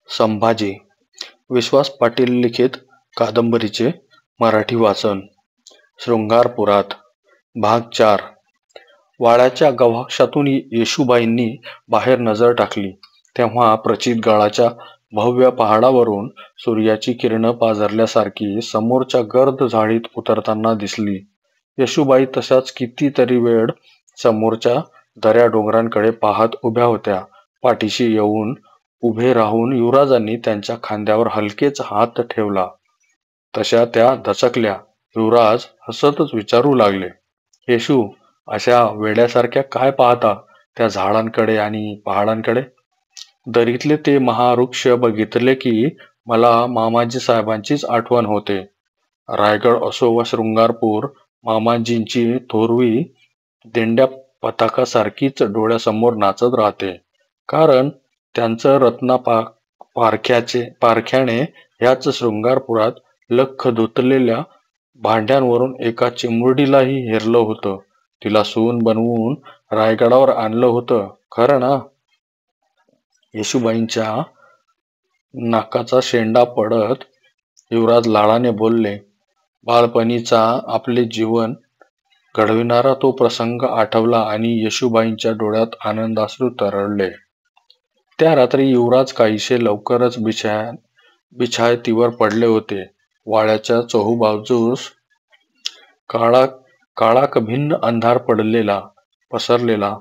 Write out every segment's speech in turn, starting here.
संभाजी विश्वास पाटील लिखित कादंबरीचे मराठी वाचन. शृंगारपुरात भाग 4. वाड्याच्या गवाक्षातून येशूबाईंनी बाहेर नजर टाकली तेव्हा प्रचित गडाच्या भव्य पहाडावरून सूर्याची किरण पाझरल्यासारखी समोरच्या गर्द झाडीत उतरताना दिसली. येशूबाई तशाच कितीतरी वेळ समोरच्या दऱ्या डोंगरांकडे पाहत उभ्या होत्या. पाठीशी येऊन उभे राहून युवराजांनी त्यांच्या खांद्यावर हलकेच हात ठेवला. तशा त्या दचकल्या. युवराज हसतच विचारू लागले, येशू, अशा वेड्यासारख्या काय पाहता त्या झाडांकडे आणि पहाडांकडे? दरीतले ते महावृक्ष बघितले की मला मामाजी साहेबांचीच आठवण होते. रायगड असो वा शृंगारपूर, मामाजींची थोरवी दिंड्या पताकासारखीच डोळ्यासमोर नाचत राहते. कारण त्यांचं पारख्याने ह्याच शृंगारपुरात लख धुतलेल्या भांड्यांवरून एका चिमुरडीलाही हेरलं होतं. तिला सून बनवून रायगडावर आणलं होतं, खरं ना? येशूबाईंच्या नाकाचा शेंडा पडत युवराज लाडाने बोलले. बाळपणीचा आपले जीवन घडविणारा तो प्रसंग आठवला आणि येशूबाईंच्या डोळ्यात आनंदाश्रू तरळले. त्या रात्री युवराज काहीसे लवकरच बिछायतीवर पडले होते. वाड्याच्या चोहूबाजूस काळाकभिन्न अंधार पसरलेला.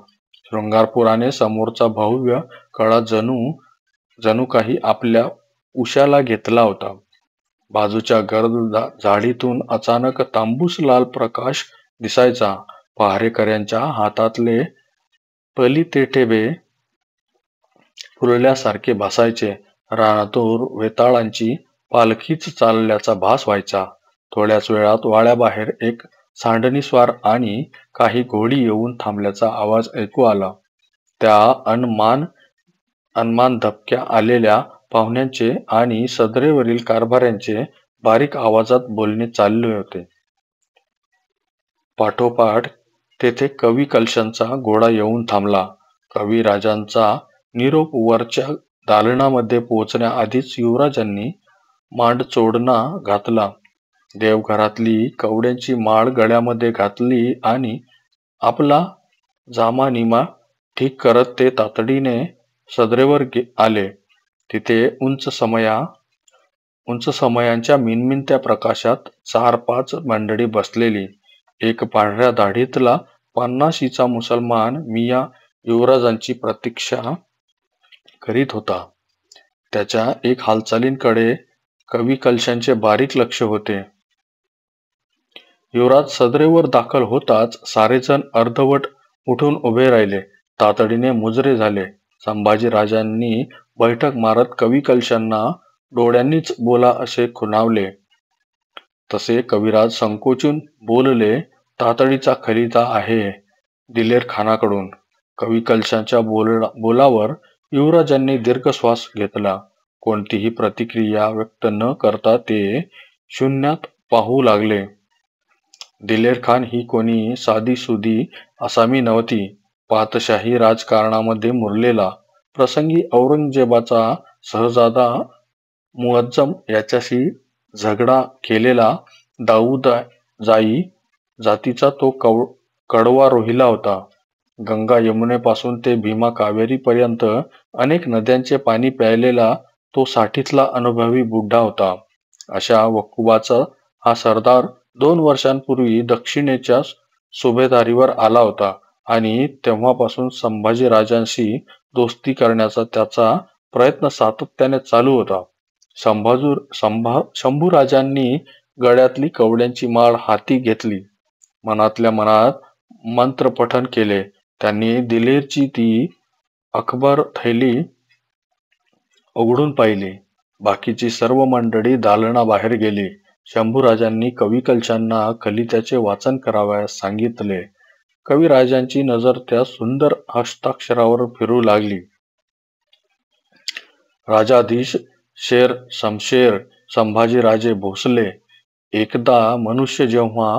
शृंगारपुराने समोरचा भव्य कडा जणू काही आपल्या उशाला घेतला होता. बाजूच्या गर्द झाडीतून अचानक तांबूस लाल प्रकाश दिसायचा. पहारेकऱ्यांच्या हातातले पलीतेठेबे फुलल्यासारखे भासायचे. रानातून वेताळांची पालखीच चालल्याचा भास व्हायचा. थोड्याच वेळात वाड्याबाहेर एक सांडणीस्वार आणि काही घोडी येऊन थांबल्याचा आवाज ऐकू आला. त्या अनमान धपक्या आलेल्या पाहुण्यांचे आणि सदरेवरील कारभाऱ्यांचे बारीक आवाजात बोलणे चालले होते. पाठोपाठ तेथे कवी कलशांचा घोडा येऊन थांबला. कविराजांचा निरोप वरच्या दालनामध्ये पोहोचण्याआधीच युवराजांनी मांडचोडणा घातला. देवघरातली कवड्यांची माळ गळ्यामध्ये घातली आणि आपला जामानिमा ठीक करत ते तातडीने सदरेवर आले. तिथे उंच समयांच्या मिणमिणत्या प्रकाशात 4-5 मंडळी बसलेली. एक पांढऱ्या दाढीतला 50शीचा मुसलमान मिया युवराजांची प्रतीक्षा करीत होता. त्याच्या एक हालचालींकडे कवी कलशांचे बारीक लक्ष होते. युवराज सदरेवर दाखल होताच सारेजण अर्धवट उठून उभे राहिले. तातडीने मुजरे झाले. संभाजी राजांनी बैठक मारत कवी कलशांना डोळ्यांनीच बोला असे खुणावले. तसे कविराज संकोचून बोलले, तातडीचा खलिता आहे दिलेर खानाकडून. कवी कलशांच्या बोलावर युवराजांनी दीर्घ श्वास घेतला. कोणतीही प्रतिक्रिया व्यक्त न करता ते शून्यात पाहू लागले. दिलेर खान ही कोणी साधीसुधी आसामी नव्हती. पातशाही राजकारणामध्ये मुरलेला, प्रसंगी औरंगजेबाचा सहजादा मुअज्जम याच्याशी झगडा केलेला दाऊदजाई जातीचा तो कडवा रोहिला होता. गंगा यमुनेपासून ते भीमा कावेरीपर्यंत अनेक नद्यांचे पाणी प्यायलेला तो साठीतला अनुभवी बुड्ढा होता. अशा वकुबाचा हा सरदार 2 वर्षांपूर्वी दक्षिणेच्या सुभेदारीवर आला होता आणि तेव्हापासून संभाजीराजांशी दोस्ती करण्याचा त्याचा प्रयत्न सातत्याने चालू होता. शंभूराजांनी गळ्यातली कवड्यांची माळ हाती घेतली. मनातल्या मनात मंत्रपठण केले. त्यांनी दिलेरची ती अखबार थैली उघडून पाहिली. बाकीची सर्व मंडळी दालनाबाहेर गेली. शंभूराजांनी कवी कलशांना खलित्याचे वाचन करावयास सांगितले. कविराजांची नजर त्या सुंदर हस्ताक्षरावर फिरू लागली. राजाधीश शेर शमशेर संभाजीराजे भोसले. एकदा मनुष्य जेव्हा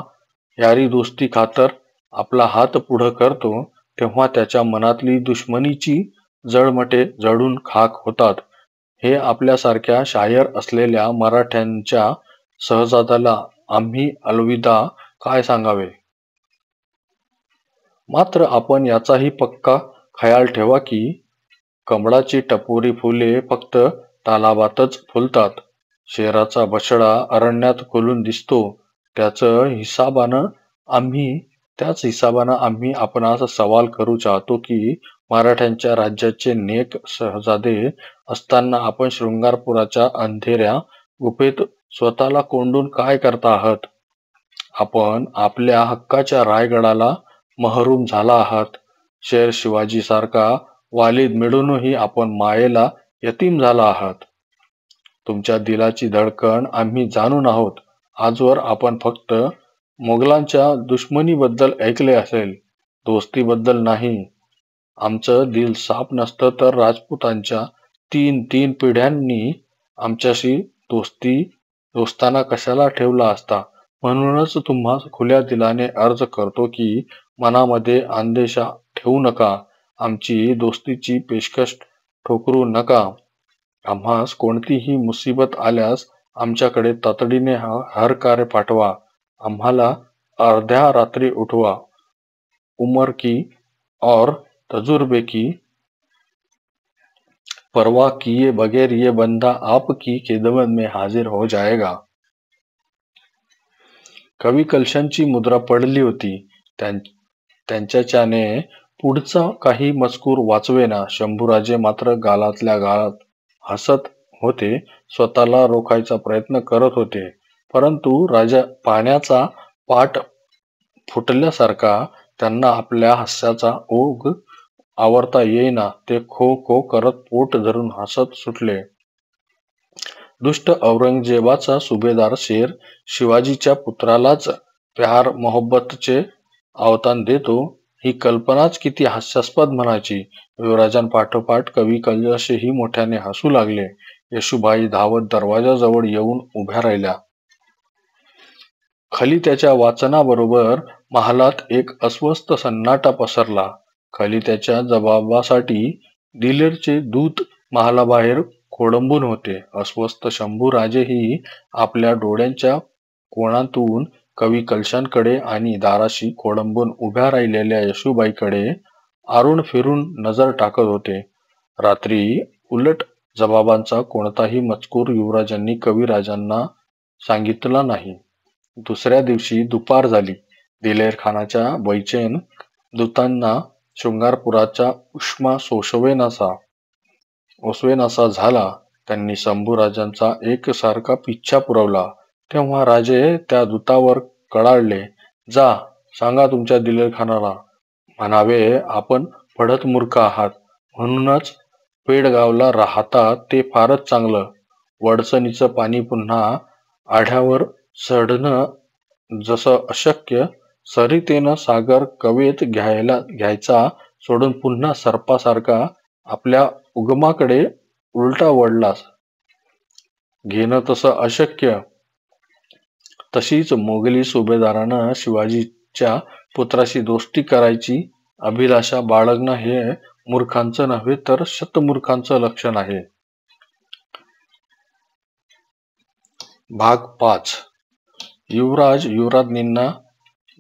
यारी दोस्ती खातर आपला हात पुढं करतो तेव्हा त्याच्या मनातली दुश्मनीची जळमटे जळून खाक होतात. हे आपल्यासारख्या शायर असलेल्या मराठ्यांच्या सहजादाला आम्ही अलविदा काय सांगावे. मात्र आपण याचाही पक्का खयाल ठेवा की कमळाची टपोरी फुले फक्त तालाबातच फुलतात. शेराचा बछडा अरण्यात खुलून दिसतो. त्याच हिसाबानं आम्ही आपणास सवाल करू चाहतो की मराठ्यांच्या राज्याचे नेक शहजादे असताना आपण शृंगारपुराच्या अंधेऱ्या गुफेत स्वतःला कोंडून काय करता आहात? आपण आपल्या हक्काच्या रायगडाला महरूम झाला आहात. शेर शिवाजी सारखा वालीद मिळूनही आपण मायेला यतीम झाला आहात. तुमच्या दिलाची धडकन आम्ही जाणून आहोत. आजवर आपण फक्त मोगलांच्या दुश्मनीबद्दल ऐकले असेल, दोस्तीबद्दल नाही. आमचं दिल साफ नसतं तर राजपुतांच्या 3 पिढ्यांनी आमच्याशी दोस्ताना कशाला ठेवला असता. म्हणूनच तुम्हा खुल्या दिलाने अर्ज करतो की मनामध्ये अंदेशा ठेवू नका. आमची दोस्तीची पेशकश ठोकरू नका. आम्हास कोणतीही मुसीबत आल्यास आमच्याकडे तातडीने हरकारे पाठवा. आम्हाला अर्ध्या रात्री उठवा. उमर की और तजुर्बे की परवाह किए बगैर ये बंदा आपकी खिदमत में हाजिर हो जाएगा. कवी कलशांची मुद्रा पडली होती. त्यांच्याच्याने पुढचा काही मजकूर वाचवेना. शंभूराजे मात्र गालातल्या गालात हसत होते. स्वतःला रोखायचा प्रयत्न करत होते. परंतु राजा पाण्याचा पाट फुटल्यासारखा त्यांना आपल्या हास्याचा ओघ आवरता येईना. ते खो खो करत पोट धरून हसत सुटले. दुष्ट औरंगजेबाचा सुभेदार शेर शिवाजीच्या पुत्रालाच प्यार मोहब्बतचे अवतान देतो, ही कल्पनाच किती हास्यास्पद म्हणायची. युवराजांपाठोपाठ कवी कलशही मोठ्याने हसू लागले. येशूबाई धावत दरवाजाजवळ येऊन उभ्या राहिल्या. खाली त्याच्या वाचनाबरोबर महालात एक अस्वस्थ सन्नाटा पसरला. खाली त्याच्या जबाबासाठी दिलेरचे दूत महालाबाहेर खोडंबून होते. अस्वस्थ शंभूराजेही आपल्या डोळ्यांच्या कोणातून कवी कलशांकडे आणि दाराशी खोडंबून उभ्या राहिलेल्या येशूबाईकडे आरून फिरून नजर टाकत होते. रात्री उलट जबाबांचा कोणताही मजकूर युवराजांनी कविराजांना सांगितला नाही. दुसऱ्या दिवशी दुपार झाली. दिलेर खानाच्या बैचेन दूतांना शृंगारपुराचा उष्मा ओसवेनासा झाला. त्यांनी शंभूराजांचा एकसारखा पिच्छा पुरवला. तेव्हा राजे त्या दूतावर कडाळले. जा, सांगा तुमच्या दिलेर खानाला म्हणावे, आपण पडत मूर्ख आहात, म्हणूनच पेडगावला राहता ते फारच चांगलं. वडचणीचं पाणी पुन्हा आढ्यावर चढणं जसं अशक्य, सरितेनं सागर कवेत घ्यायचा सोडून पुन्हा सर्पासारखा आपल्या उगमाकडे उलटा वळलास घेणं तसं अशक्य. तशीच मोगली सुभेदारानं शिवाजीच्या पुत्राशी दोस्ती करायची अभिलाषा बाळगणं हे मूर्खांचं नव्हे तर शतमूर्खांचं लक्षण आहे. भाग 5. युवराज्ञींना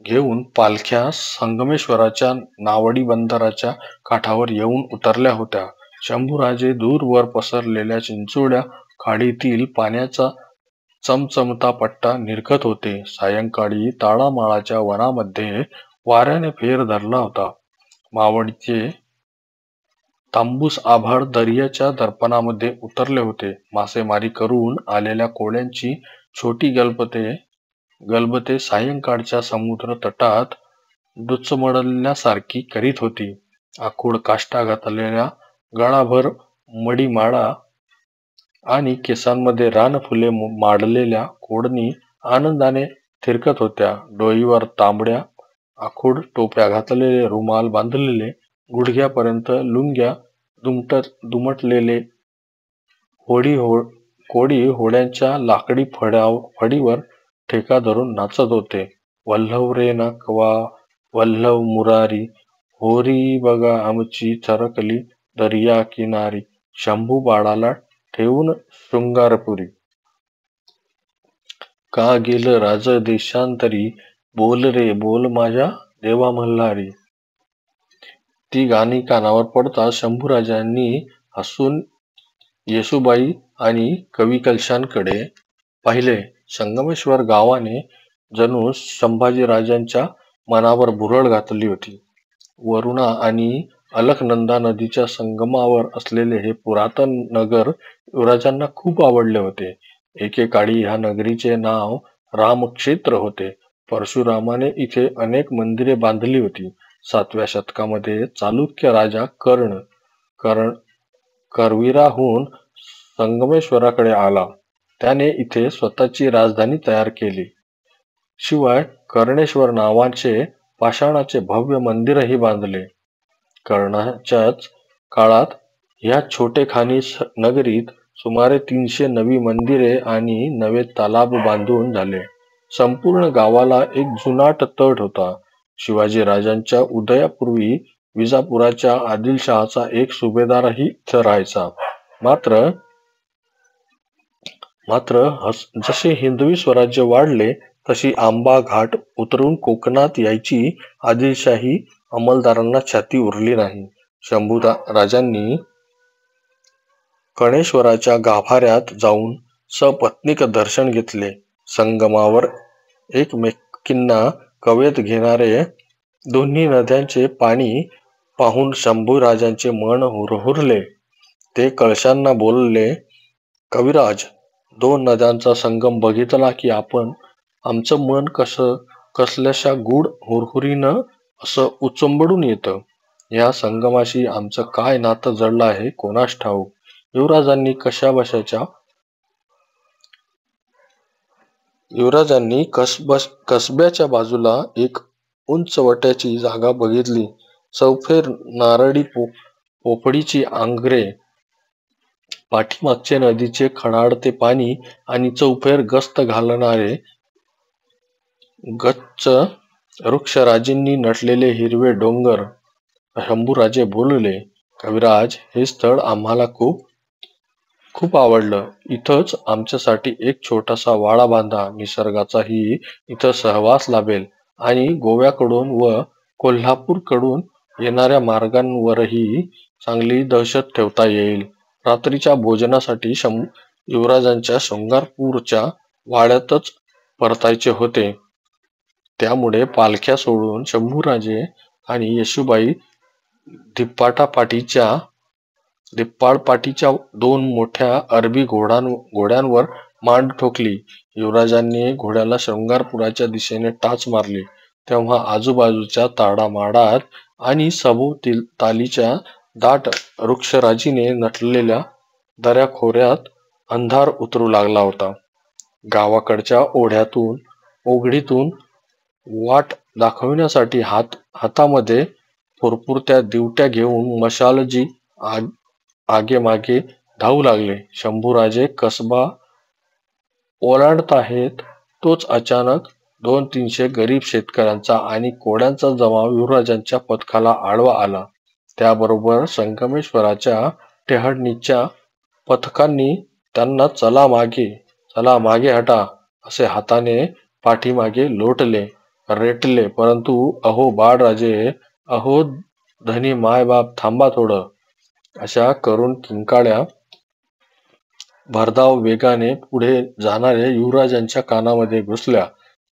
घेऊन पालख्या संगमेश्वराच्या नावडी बंदराच्या काठावर येऊन उतरल्या होत्या. शंभूराजे दूरवर पसरलेल्या चिंचोळ्या खाडीतील पाण्याचा चमचमता पट्टा निरखत होते. सायंकाळी ताडामाळाच्या वनामध्ये वाऱ्याने फेर धरला होता. मावळीचे तांबूस आभाळ दर्याच्या दर्पणामध्ये उतरले होते. मासेमारी करून आलेल्या कोळ्यांची छोटी गलबते सायंकाळच्या समुद्र तटात डुचमडल्यासारखी करीत होती. आखूड काष्टा घातलेल्या गळाभर मडीमाळा आणि केसांमध्ये रानफुले माडलेल्या कोडणी आनंदाने थिरकत होत्या. डोईवर तांबड्या आखूड टोप्या घातलेले, रुमाल बांधलेले, गुडघ्यापर्यंत लुंग्या दुमटलेले कोळी होड्यांच्या लाकडी फडीवर ठेका धरून नाचत होते. वल्हव रे नकवा वल्हव मुरारी, होरी बघा आमची थरकली दर्या किनारी. शंभू बाळाला ठेवून शृंगारपुरी. का गेलं राज देशांतरी, बोल रे बोल माझ्या देवा मल्हारी. ती गाणी कानावर पडताच शंभूराजांनी हसून येसूबाई आणि कवी कलशांकडे पाहिले. संगमेश्वर गावाने जणू संभाजीराजांच्या मनावर भुरळ घातली होती. वरुणा आणि अलकनंदा नदीच्या संगमावर असलेले हे पुरातन नगर युवराजांना खूप आवडले होते. एकेकाळी ह्या नगरीचे नाव रामक्षेत्र होते. परशुरामाने इथे अनेक मंदिरे बांधली होती. 7व्या शतकामध्ये चालुक्य राजा करवीराहून संगमेश्वराकडे आला. त्याने इथे स्वतःची राजधानी तयार केली. शिवाय कर्णेश्वर नावाचे पाषाणाचे भव्य मंदिरही बांधले. कर्णाच्याच काळात ह्या छोटेखानी नगरीत सुमारे 300 नवी मंदिरे आणि नवे तलाव बांधून झाले. संपूर्ण गावाला एक जुनाट तट होता. शिवाजी राजांच्या उदयापूर्वी विजापुराच्या आदिलशहाचा एक सुभेदारही इथं राहायचा. मात्र जसे हिंदवी स्वराज्य वाढले तशी आंबा घाट उतरून कोकणात यायची आदिलशाही अंमलदारांना छाती उरली नाही. शंभू राजांनी कणेश्वराच्या गाभाऱ्यात जाऊन सपत्नीक दर्शन घेतले. संगमावर एकमेकींना कवेत घेणारे दोन्ही नद्यांचे पाणी पाहून शंभूराजांचे मन हुरहुरले. ते कळशांना बोलले, कविराज, 2 नद्यांचा संगम बघितला की आमचं मन कसल्याशा गूढ हुरहुरीनं असं उचंबडून येतं. या संगमाशी आमचं काय नातं जडलं आहे कोणास ठाऊक. युवराजांनी कसब्याच्या बाजूला एक उंच वट्याची जागा बघितली. चौफेर नारळी पोफळीची आंगरे, पाठीमागचे नदीचे खळाळते पाणी आणि चौफेर गस्त घालणारे गच्च वृक्षराजींनी नटलेले हिरवे डोंगर. शंभूराजे बोलले, कविराज, हे स्थळ आम्हाला खूप आवडलं. इथंच आमच्यासाठी एक छोटासा वाडा बांधा. निसर्गाचाही इथं सहवास लाभेल आणि गोव्याकडून व कोल्हापूरकडून येणाऱ्या मार्गांवरही चांगली दहशत ठेवता येईल. रात्रीच्या भोजनासाठी युवराजांच्या शृंगारपूरच्या वाड्यातच परतायचे होते. त्यामुळे पालख्या सोडून शंभूराजे आणि येसूबाई धिप्पाडपाटीच्या 2 मोठ्या अरबी घोड्यांवर मांड ठोकली. युवराजांनी घोड्याला शृंगारपुराच्या दिशेने टाच मारली तेव्हा आजूबाजूच्या ताडामाडात आणि सभोवतालीच्या दाट वृक्षराजीने नटलेल्या दऱ्याखोऱ्यात अंधार उतरू लागला होता. गावाकडच्या ओढीतून वाट दाखविण्यासाठी हातामध्ये पुरपुरत्या दिवट्या घेऊन मशालजी आगेमागे धावू लागले. शंभूराजे कसबा ओलांडताहेत तोच अचानक 200-300 गरीब शेतकऱ्यांचा आणि कोड्यांचा जमाव युवराजांच्या पथकाला आडवा आला. त्याबरोबर संगमेश्वराच्या टेहळणीच्या पथकांनी त्यांना चला मागे हटा असे हाताने पाठीमागे लोटले, रेटले. परंतु अहो बाळराजे, अहो धनी मायबाप, थांबा थोडं, अशा करून किंकाळ्या भरधाव वेगाने पुढे जाणाऱ्या युवराजांच्या कानामध्ये घुसल्या.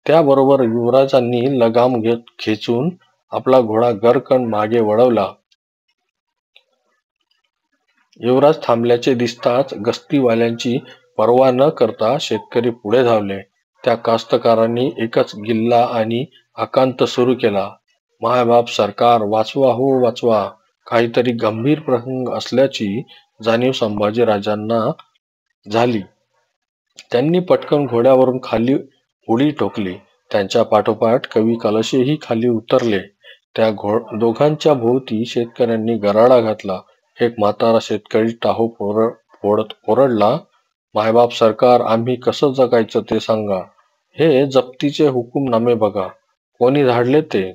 त्याबरोबर युवराजांनी लगाम खेचून आपला घोडा गरकन मागे वळवला. युवराज थांबल्याचे दिसताच गस्तीवाल्यांची पर्वा न करता शेतकरी पुढे धावले. त्या कास्तकारांनी एकच गिल्ला आणि आकांत सुरू केला, मायबाप सरकार, वाचवा हो वाचवा. काहीतरी गंभीर प्रसंग असल्याची जाणीव संभाजीराजांना झाली. त्यांनी पटकन घोड्यावरून खाली उडी ठोकली. त्यांच्या पाठोपाठ कवी कलशही खाली उतरले. त्या दोघांच्या भोवती शेतकऱ्यांनी गराडा घातला. एक म्हातारा शेतकरी टाहो फोडत ओरडला, मायबाप सरकार, आम्ही कसं जगायचं ते सांगा. हे जप्तीचे हुकूमनामे बघा, कोणी धाडले ते?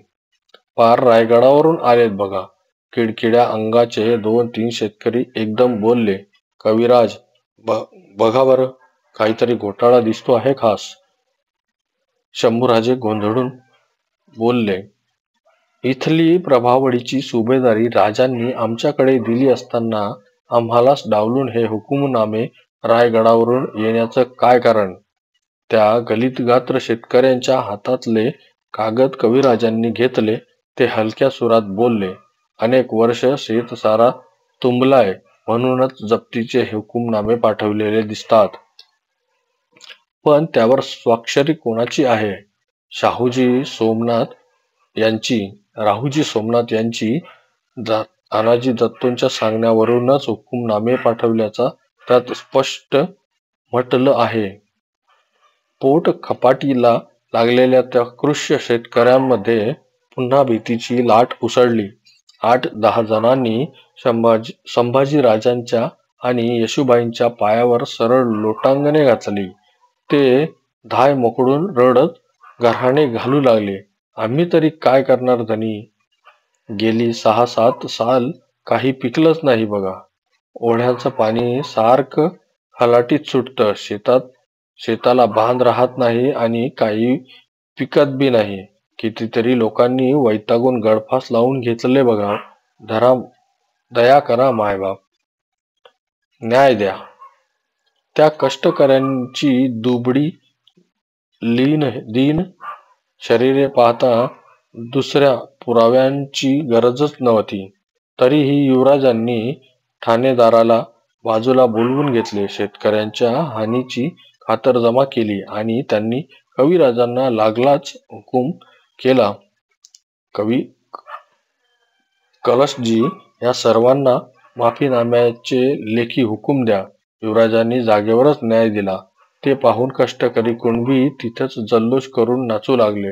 पार रायगडावरून आलेत बघा. किडकिड्या अंगाचे 2-3 शेतकरी एकदम बोलले, कविराज, बघा बरं, काहीतरी घोटाळा दिसतो आहे खास. शंभूराजे गोंधळून बोलले. इथली प्रभावळीची सुभेदारी राजांनी आमच्याकडे दिली असताना आम्हालाच डावलून हे हुकूमनामे रायगडावरून येण्याचं काय कारण? त्या गलितगात्र शेतकऱ्यांच्या हातातले कागद कविराजांनी घेतले. ते हलक्या सुरात बोलले. अनेक वर्ष शेतसारा तुंबलाय म्हणूनच जप्तीचे हुकूमनामे पाठवलेले दिसतात. पण त्यावर स्वाक्षरी कोणाची आहे? राहुजी सोमनाथ यांची. तानाजी दत्तोंच्या सांगण्यावरूनच हुकूमनामे पाठवल्याचा त्यात स्पष्ट म्हटलं आहे. पोट खपाटीला लागलेल्या त्या कृष्य शेतकऱ्यांमध्ये पुन्हा भीतीची लाट उसळली. 8-10 जणांनी संभाजीराजांच्या आणि येशूबाईंच्या पायावर सरळ लोटांगणे घातली. ते धाय मोकळून रडत गाऱ्हाणे घालू लागले. आम्ही तरी काय करणार धनी? गेली 6-7 साल काही पिकलंच नाही बघा. ओढ्याचं पाणी सारखं खलाटीत सुटतं. शेताला बांध राहत नाही आणि काही पिकत बी नाही. कितीतरी लोकांनी वैतागून गळफास लावून घेतले बघा. दया करा मायबाप, न्याय द्या. त्या कष्टकऱ्यांची दुबळी दीन शरीरे पाहता दुसऱ्या पुराव्यांची गरजच नव्हती. तरीही युवराजांनी ठाणेदाराला बाजूला बोलवून घेतले. शेतकऱ्यांच्या हानीची खातरजमा केली आणि त्यांनी कविराजांना लागलाच हुकूम केला. कलशजी, या सर्वांना माफीनाम्याचे लेखी हुकूम द्या. युवराजांनी जागेवरच न्याय दिला. ते पाहून कष्टकरी कुणबी तिथेच जल्लोष करून नाचू लागले.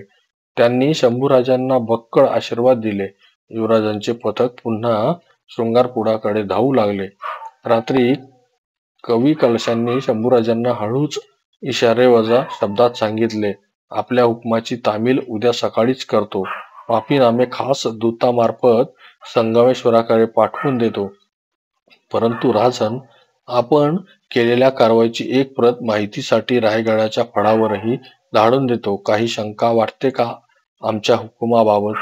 त्यांनी शंभूराजांना बक्कळ आशीर्वाद दिले. युवराजांचे पथक पुन्हा शृंगारपुराकडे धावू लागले. रात्री कवी कलशांनी शंभूराजांना हळूच इशारेवजा शब्दात सांगितले, आपल्या हुकुमाची तामील उद्या सकाळीच करतो. माफीनामे खास दूतामार्फत संगमेश्वराकडे पाठवून देतो. परंतु राजन, आपण केलेल्या कारवाईची एक प्रत माहितीसाठी रायगडाच्या फडावरही धाडून देतो. काही शंका वाटते का आमच्या हुकुमाबाबत?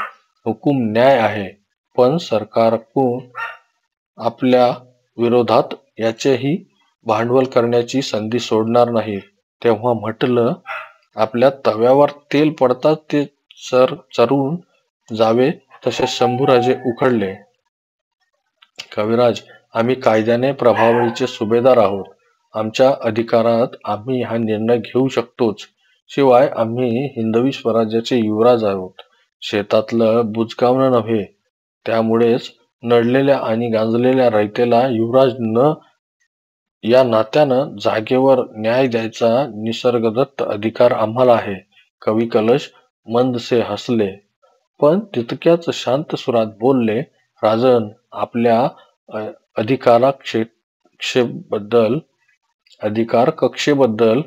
हुकूम न्याय आहे, पण सरकारकडून आपल्या विरोधात याचेही भांडवल करण्याची संधी सोडणार नाही. तेव्हा म्हटलं, आपल्या तव्यावर तेल पडताच ते चरून जावे तसे शंभूराजे उखडले. कविराज, आम्ही कायद्याने प्रभावळीचे सुभेदार आहोत. आमच्या अधिकारात आम्ही हा निर्णय घेऊ शकतोच. शिवाय आम्ही हिंदवी स्वराज्याचे युवराज आहोत, शेतातलं बुजगावणं नव्हे. त्यामुळेच नडलेल्या आणि गांजलेल्या रयतेला युवराज या नात्यानं जागेवर न्याय द्यायचा निसर्गदत्त अधिकार आम्हाला आहे. कवी कलश मंदसे हसले, पण तितक्याच शांत सुरात बोलले, राजन, आपल्या अधिकार कक्षेबद्दल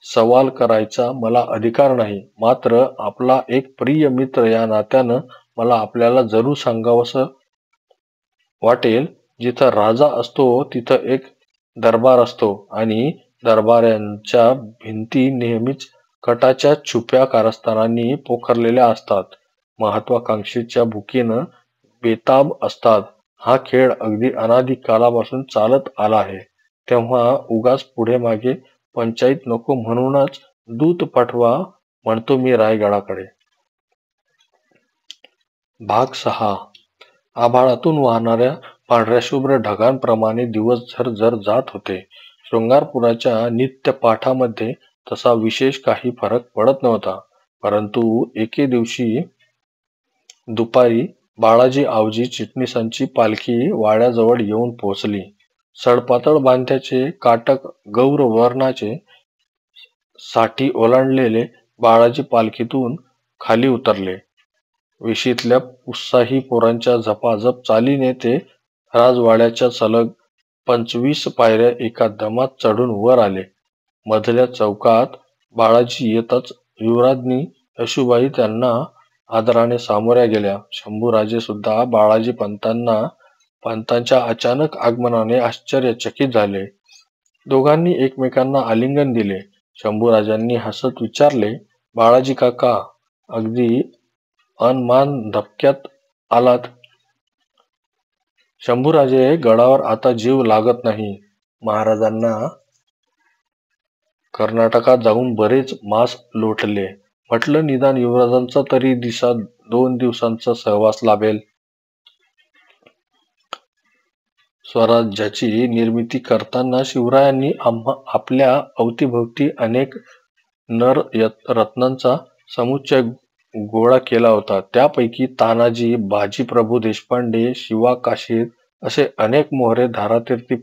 सवाल करायचा मला अधिकार नाही. मात्र आपला एक प्रिय मित्र या नात्यानं मला आपल्याला जरूर सांगावंसं वाटेल. जिथं राजा असतो तिथं एक दरबार असतो आणि दरबारांच्या भिंती नेहमीच कटाच्या छुप्या कारस्थानांनी पोखरलेल्या असतात. महत्वाकांक्षेच्या भुकेनं बेताब असतात. हा खेळ अगदी अनादी कालापासून चालत आला आहे. तेव्हा उगाच पुढे मागे पंचाईत नको म्हणूनच दूत पाठवा म्हणतो मी रायगडाकडे. भाग 6. आभाळातून वाहणाऱ्या पांढऱ्या शुभ्र ढगांप्रमाणे दिवस झरझर जात होते. शृंगारपुराच्या नित्यपाठामध्ये तसा विशेष काही फरक पडत नव्हता. परंतु एके दिवशी दुपारी बाळाजी आवजी चिटणीसांची पालखी वाड्याजवळ येऊन पोहोचली. सडपातळ बांध्याचे काटक गौर वर्णाचे साठी ओलांडलेले बाळाजी पालखीतून खाली उतरले. वेशीतल्या उत्साही पोरांच्या झपाझप चालीने ते राजवाड्याच्या सलग 25 पायऱ्या एका दमात चढून वर आले. मधल्या चौकात बाळाजी येताच युवराज्ञी येशूबाई त्यांना आदराने सामोऱ्या गेल्या. शंभूराजे सुद्धा बाळाजी पंतांच्या अचानक आगमनाने आश्चर्यचकित झाले. दोघांनी एकमेकांना आलिंगन दिले. शंभूराजांनी हसत विचारले, बाळाजी काका, अगदी अनमान धक्क्यात आलात. शंभूराजे, गडावर आता जीव लागत नाही. महाराजांना कर्नाटकात जाऊन बरेच मास लोटले. म्हटलं निदान युवराजांचा तरी 2 दिवसांचा सहवास लाभेल. स्वराज्याची निर्मिती करताना शिवरायांनी आपल्या अवतीभोवती अनेक रत्नांचा समुच्चय गोळा केला होता. त्यापैकी तानाजी, बाजीप्रभू देशपांडे, शिवा काशीद असे अनेक मोहरे धारातीर्थी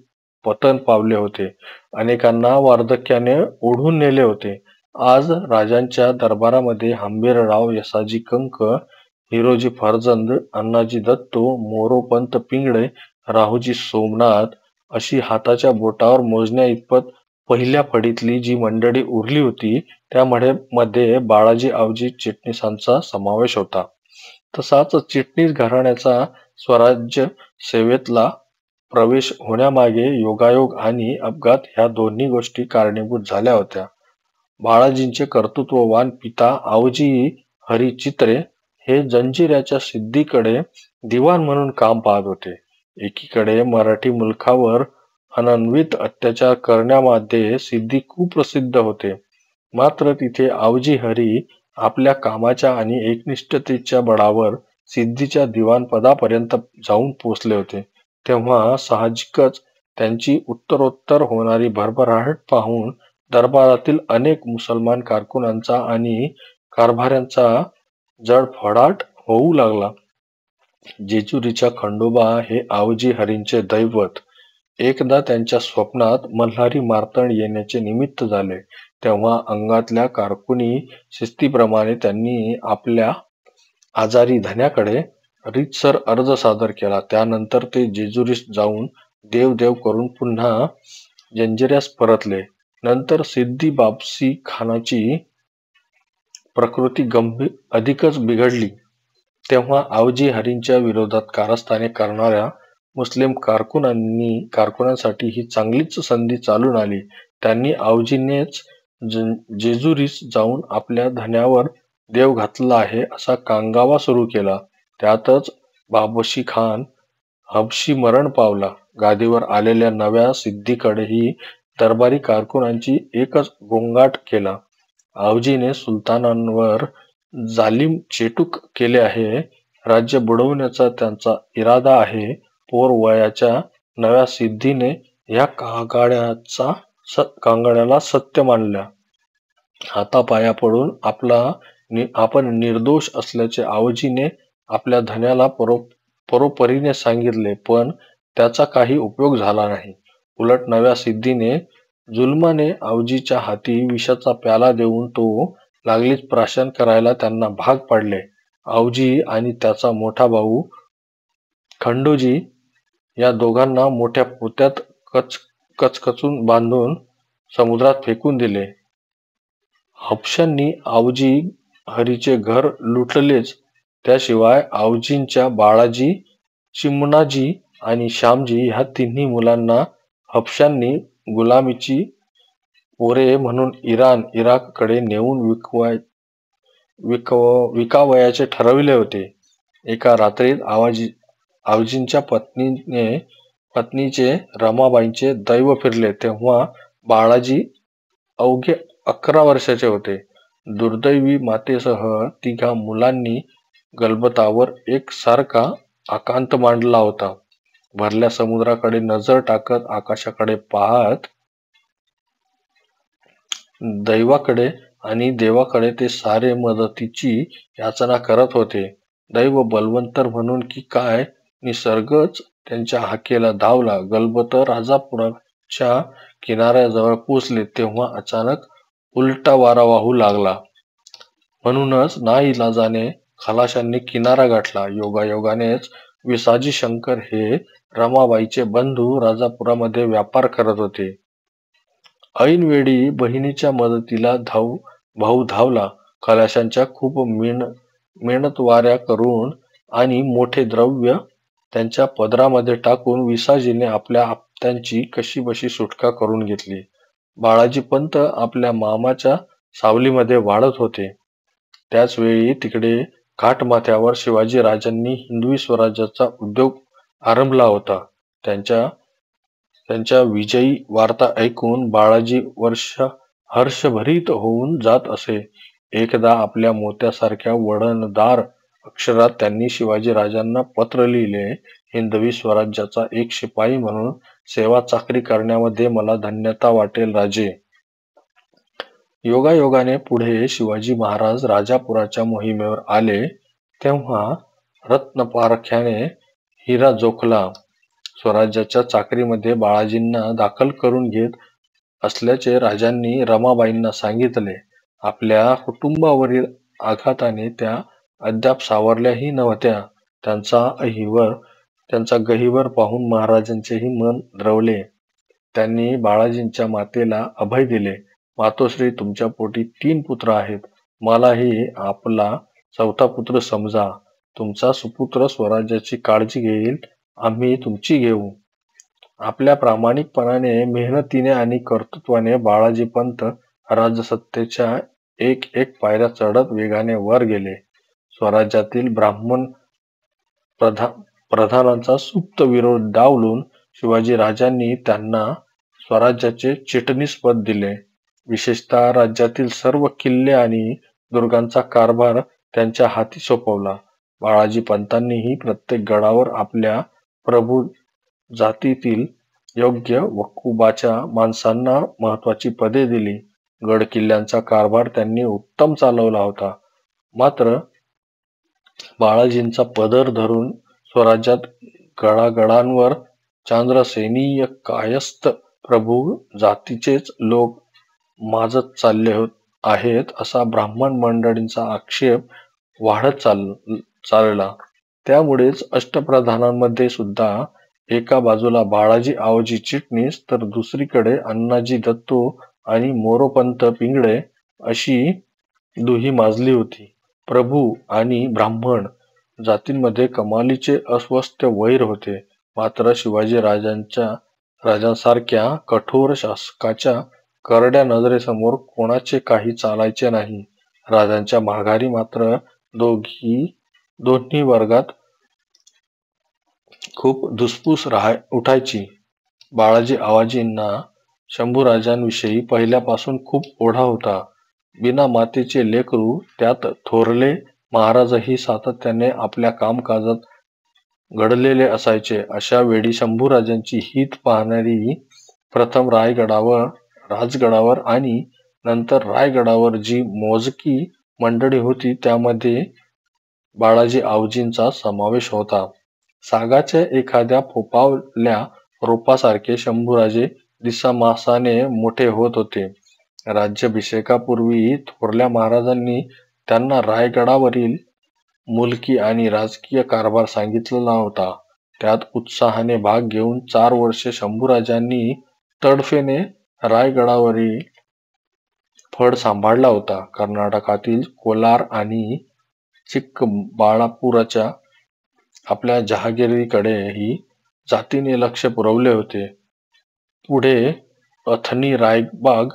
पतन पावले होते. अनेकांना वार्धक्याने ओढून नेले होते. आज राजांच्या दरबारामध्ये हंबीरराव, यसाजी कंक, हिरोजी फर्जंद, अण्णाजी दत्तो, मोरोपंत पिंगळे, राहुजी सोमनाथ अशी हाताच्या बोटावर मोजण्या इतपत पहिल्या फडीतली जी मंडळी उरली होती त्यामध्ये बाळाजी आवजी चिटणीसांचा समावेश होता. तसाच चिटणीस घराण्याचा स्वराज्य सेवेतला प्रवेश होण्यामागे योगायोग आणि अपघात ह्या दोन्ही गोष्टी कारणीभूत झाल्या होत्या. बाळाजींचे कर्तृत्ववान पिता आवजी हरी चित्रे हे जंजिऱ्याच्या सिद्धीकडे दिवाण म्हणून काम पाहत होते. एकीकडे मराठी मुलखावर अनन्वित अत्याचार करण्यामध्ये सिद्धी खूप प्रसिद्ध होते. मात्र तिथे आवजी हरी आपल्या कामाच्या आणि एकनिष्ठतेच्या बळावर सिद्धीच्या दिवाणपदापर्यंत जाऊन पोचले होते. तेव्हा साहजिकच त्यांची उत्तरोत्तर होणारी भरभराट पाहून दरबारातील अनेक मुसलमान कारकुनांचा आणि कारभाऱ्यांचा जळफळाट होऊ लागला. जेजुरीच्या खंडोबा हे आवजी हरींचे दैवत. एकदा त्यांच्या स्वप्नात मल्हारी मार्तंड येण्याचे निमित्त झाले. तेव्हा अंगातल्या कारकुनी शिस्तीप्रमाणे त्यांनी आपल्या आजारी धन्याकडे रीतसर अर्ज सादर केला. त्यानंतर ते जेजुरीस जाऊन देव करून पुन्हा जंजिऱ्यास परतले. नंतर सिद्दी बापसी खानाची प्रकृती अधिकच बिघडली. तेव्हा आवजी हरींच्या विरोधात कारस्थाने करणाऱ्या मुस्लिम कारकुनांसाठी ही चांगलीच संधी चालून आली. त्यांनी आवजींनीच जेजुरीस जाऊन आपल्या धन्यावर देव घातला आहे असा कांगावा सुरू केला. त्यातच बाबोशी खान हबशी मरण पावला. गादीवर आलेल्या नव्या सिद्धीकडेही दरबारी कारकुनांची एकच गोंगाट केला. आवजीने सुलतानांवर जालिम चेटूक केले आहे. राज्य बुडवण्याचा त्यांचा इरादा आहे. पोर वयाच्या नव्या सिद्धीने ह्या कांगाड्याला सत्य मानल्या. हातापाया पडून आपण निर्दोष असल्याचे आवजीने आपल्या धन्याला परोपरीने सांगितले, पण त्याचा काही उपयोग झाला नाही. उलट नव्या सिद्धीने जुलमाने आवजीच्या हाती विषाचा प्याला देऊन तो लागलीच प्राशन करायला त्यांना भाग पाडले. आवजी आणि त्याचा मोठा भाऊ खंडोजी या दोघांना मोठ्या पोत्यात कचकचून बांधून समुद्रात फेकून दिले. हबशांनी आवजी हरीचे घर लुटलेच. त्याशिवाय आवजींच्या बाळाजी, चिमणाजी आणि श्यामजी ह्या तिन्ही मुलांना हबशांनी गुलामीची पोरे म्हणून इराककडे नेऊन विकावयाचे ठरविले होते. एका रात्रीत आवजींच्या पत्नीचे रमाबाईंचे दैव फिरले. तेव्हा बाळाजी अवघे 11 वर्षाचे होते. दुर्दैवी मातेसह तिघा मुलांनी गलबतावर एक सारखा आकांत मांडला होता. भरल्या समुद्राकडे नजर टाकत, आकाशाकडे पाहत दैवाकडे आणि देवाकडे ते सारे मदतीची याचना करत होते. दैव बलवंतर म्हणून की काय, निसर्गच त्यांच्या हाकेला धावला. गलबत राजापुराच्या किनाऱ्याजवळ पोचले तेव्हा अचानक उलटा वारा वाहू लागला. म्हणूनच नाईलाजाने खलाशांनी किनारा गाठला. योगायोगानेच विसाजी शंकर हे रमाबाईचे बंधू राजापुरामध्ये व्यापार करत होते. ऐनवेळी बहिणीच्या मदतीला भाऊ धावला. खलाशांच्या खूप मेणतवाऱ्या करून आणि मोठे द्रव्य त्यांच्या पदरामध्ये टाकून विसाजीने आपल्या त्यांची कशीबशी सुटका करून घेतली. बाळाजी पंत आपल्या मामाच्या सावलीमध्ये वाढत होते. त्याच वेळी तिकडे घाटमाथ्यावर शिवाजी राजांनी हिंदवी स्वराज्याचा उद्योग आरंभला होता. त्यांच्या विजयी वार्ता ऐकून बाळाजी हर्षभरीत होऊन जात असे. एकदा आपल्या मोत्यासारख्या वडणदार अक्षरात त्यांनी शिवाजी राजांना पत्र लिहिले. हिंदवी स्वराज्याचा एक शिपाई म्हणून सेवा चाकरी करण्यामध्ये मला धन्यता वाटेल राजे. योगायोगाने पुढे शिवाजी महाराज राजापुराच्या मोहिमेवर आले तेव्हा रत्नपारख्याने हिरा जोखला. स्वराज्याच्या चाकरीमध्ये बाळाजींना दाखल करून घेत असल्याचे राजांनी रमाबाईंना सांगितले. आपल्या कुटुंबावरील आघाताने त्या अद्याप सावरल्याही नव्हत्या. त्यांचा गहिवर पाहून महाराजांचेही मन द्रवले. त्यांनी बाळाजींच्या मातेला अभय दिले. मातोश्री, तुमच्या पोटी 3 पुत्र आहेत. मलाही आपला 4था पुत्र समजा. तुमचा सुपुत्र स्वराज्याची काळजी घेईल, आम्ही तुमची घेऊ. आपल्या प्रामाणिकपणाने, मेहनतीने आणि कर्तृत्वाने बाळाजी पंत राजसत्तेच्या एक पायऱ्या चढत वेगाने वर गेले. स्वराज्यातील ब्राह्मण प्रधानांचा सुप्त विरोध डावलून शिवाजी राजांनी त्यांना स्वराज्याचे चिटणीसपद दिले. विशेषतः राज्यातील सर्व किल्ले आणि दुर्गांचा कारभार त्यांच्या हाती सोपवला. बाळाजी पंतांनीही प्रत्येक गडावर आपल्या प्रभू जातीतील योग्य वकुबाच्या माणसांना महत्वाची पदे दिली. गड किल्ल्यांचा कारभार त्यांनी उत्तम चालवला होता. मात्र बाळाजींचा पदर धरून स्वराज्यात गडागडांवर चांद्रसेनीय कायस्थ प्रभू जातीचेच लोक माजत चालले आहेत असा ब्राह्मण मंडळींचा आक्षेप वाढत चालला. त्यामुळेच अष्टप्रधानांमध्ये सुद्धा एका बाजूला बाळाजी आवजी चिटणीस तर दुसरीकडे अण्णाजी दत्तो आणि मोरोपंत पिंगळे अशी दुही माजली होती. प्रभू आणि ब्राह्मण जातींमध्ये कमालीचे अस्वस्थ वैर होते. मात्र शिवाजी राजांसारख्या कठोर शासकाच्या करड्या नजरेसमोर कोणाचे काही चालायचे नाही. राजांच्या माघारी मात्र दोन्ही वर्गात खूप धुसफूस उठायची. बाळाजी आवाजींना शंभूराजांविषयी पहिल्यापासून खूप ओढा होता. बिना मातेचे लेकरू, त्यात थोरले महाराजही सातत्याने आपल्या कामकाजात घडलेले असायचे. अशा वेळी शंभूराजांची हित पाहणारी प्रथम राजगडावर आणि नंतर रायगडावर जी मोजकी मंडळी होती त्यामध्ये बाळाजी आवजींचा समावेश होता. सागाच्या एखाद्या फोपावल्या रोपासारखे शंभूराजे दिसामासाने मोठे होत होते. राज्याभिषेकापूर्वी थोरल्या महाराजांनी त्यांना रायगडावरील मुलकी आणि राजकीय कारभार सांगितलेला होता. त्यात उत्साहाने भाग घेऊन 4 वर्षे शंभूराजांनी तडफेने रायगडावरील फड सांभाळला होता. कर्नाटकातील कोलार आणि चिಕ್ಕबाळापुराच्या आपल्या जहागिरीकडेही जातीने लक्ष पुरवले होते. पुढे अथणी, रायबाग,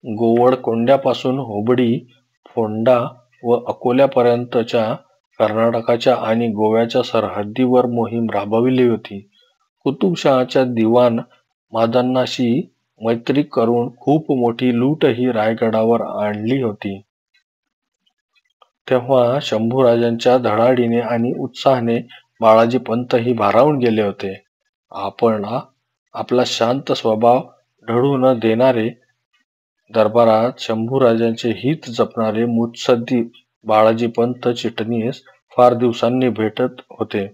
गोवळकोंड्यापासून हुबळी, फोंडा व अकोल्यापर्यंतच्या कर्नाटकाच्या आणि गोव्याच्या सरहद्दीवर मोहीम राबविली होती. कुतुबशहाच्या दिवाण मादान्नाशी मैत्री करून खूप मोठी लूटही रायगडावर आणली होती. तेव्हा शंभूराजांच्या धडाडीने आणि उत्साहाने बाळाजी पंतही भारावून गेले होते. आपला शांत स्वभाव ढळू न देणारे, दरबारात शंभूराजांचे हित जपणारे मुत्सद्दी बाळाजी पंत चिटणीस फार दिवसांनी भेटत होते.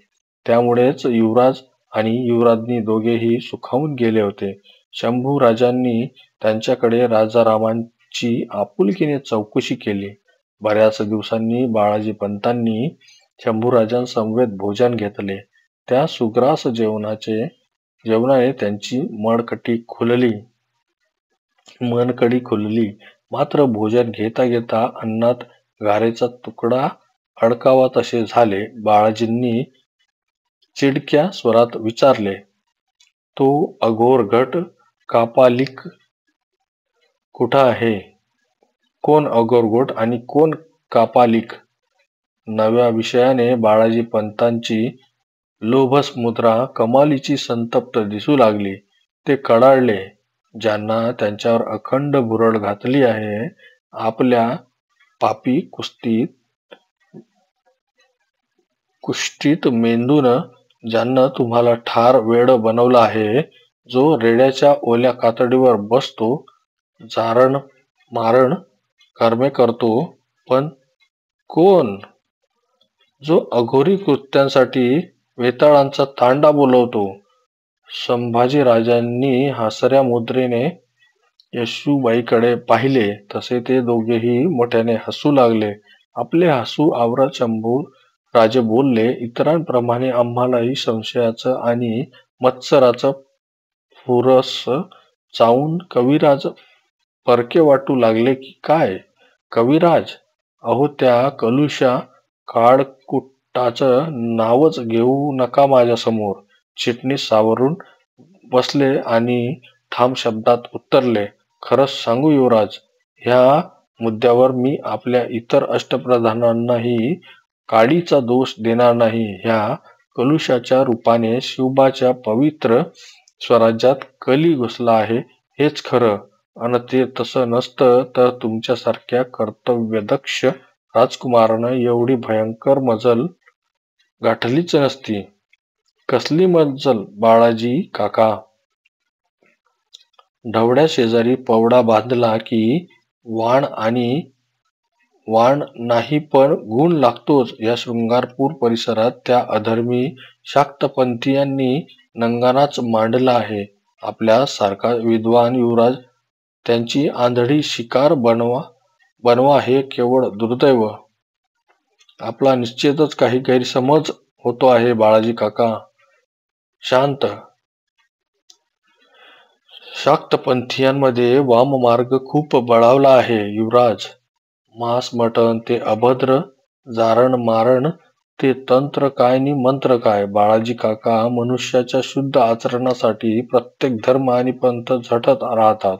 त्यामुळेच युवराज आणि युवराज्ञी दोघेही सुखावून गेले होते. शंभूराजांनी त्यांच्याकडे राजारामांची आपुलकीने चौकशी केली. बऱ्याच दिवसांनी बाळाजी पंतांनी शंभूराजांसमवेत भोजन घेतले. त्या सुग्रास जेवणाने त्यांची मनकडी खुलली. मात्र भोजन घेता घेता अन्नात गारेचा तुकडा अडकावा तसे झाले. बाळाजींनी चिडक्या स्वरात विचारले, तो अघोर गट कापालिक कुठं आहे? कोण अघोरगोट आणि कोण कापालिक? नव्या विषयाने बाळाजी पंतांची लोभस मुद्रा कमालीची संतप्त दिसू लागली. ते कडाळले. ज्यांना त्यांच्यावर अखंड भुरळ घातली आहे, आपल्या पापी कुष्ठित मेंदून ज्यानं तुम्हाला ठार वेड बनवलं आहे, जो रेड्याच्या ओल्या कातडीवर बसतो, जारण मारण कर्मे करतो, पण कोण? जो अघोरी कृत्यांसाठी वेताळांचा तांडा बोलवतो. संभाजीराजांनी हसऱ्या मुद्रेने येशूबाईकडे पाहिले, तसे ते दोघेही मोठ्याने हसू लागले. आपले हसू आवरत शंभूराजे बोलले, इतरांप्रमाणे आम्हालाही संशयाचं आणि मत्सराचं फुरस चावून कविराज परके वाटू लागले की काय? कविराज, अहो त्या कलुषा काळकुटाचं नावच घेऊ नका माझ्यासमोर. चिटणीस सावरून बसले आणि ठाम शब्दात उत्तरले, खरंच सांगू युवराज, ह्या मुद्द्यावर मी आपल्या इतर अष्टप्रधानांनाही काडीचा दोष देणार नाही. ह्या कलुषाच्या रूपाने शिवबाच्या पवित्र स्वराज्यात कली घुसला आहे, हेच खरं. अन ते तसं नसतं तर तुमच्यासारख्या कर्तव्यदक्ष राजकुमारानं एवढी भयंकर मजल गाठलीच नसती. कसली मज्जल बाळाजी काका? ढवळ्या शेजारी पवडा बांधला की वाण नाही पण गुण लागतोच. या शृंगारपूर परिसरात त्या अधर्मी शाक्तपंथीयांनी नंगानाच मांडला आहे. आपल्या सारखा विद्वान युवराज त्यांची आंधळी शिकार बनवा हे केवळ दुर्दैव. आपला निश्चितच काही गैरसमज होतो आहे बाळाजी काका. शांत. शाक्तपंथीयांमध्ये वाममार्ग खूप बळावला आहे युवराज. मांस मटण ते अभद्र, जारण मारण ते तंत्र काय नि मंत्र काय. बाळाजी काका, मनुष्याच्या शुद्ध आचरणासाठी प्रत्येक धर्म आणि पंथ झटत राहतात.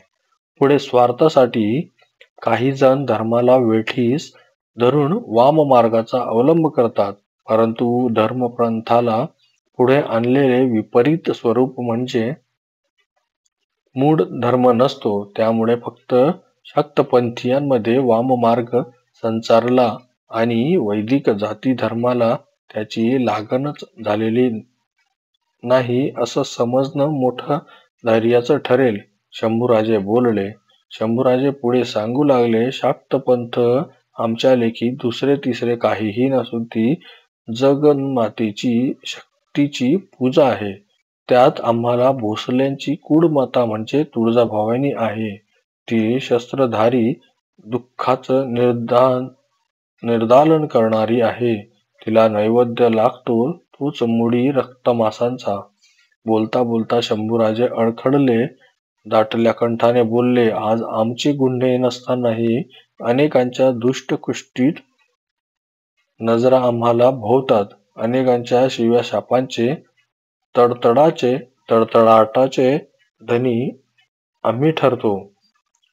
पुढे स्वार्थासाठी काही जण धर्माला वेठीस धरून वाममार्गाचा अवलंब करतात, परंतु धर्मपंथाला पुढे आणलेले विपरीत स्वरूप म्हणजे मूळ धर्म नसतो. त्यामुळे फक्त शाक्तपंथीयांमध्ये वाममार्ग संचारला आणि वैदिक जाती धर्माला त्याची लागणच झालेली नाही असं समजणं मोठं धैर्याचं ठरेल. शंभूराजे बोलले. शंभूराजे पुढे सांगू लागले, शाक्तपंथ आमच्या लेखी दुसरे तिसरे काहीही नसून ती जगन्मातेची शक्तीची पूजा आहे. त्यात आम्हाला भोसल्यांची कुडमाता म्हणजे तुळजाभवानी आहे. ती शस्त्रधारी, दुःखाचं निर्दालन करणारी आहे. तिला नैवेद्य लागतो तोच मुडी रक्तमांसाचा. बोलता बोलता शंभूराजे अडखडले. दाटल्या कंठाने बोलले, आज आमचे गुन्हे नसतानाही अनेकांच्या दुष्टकुष्टीत नजरा आम्हाला भोवतात. अनेकांच्या शिव्या शापांचे तडतडाटाचे धनी आम्ही ठरतो.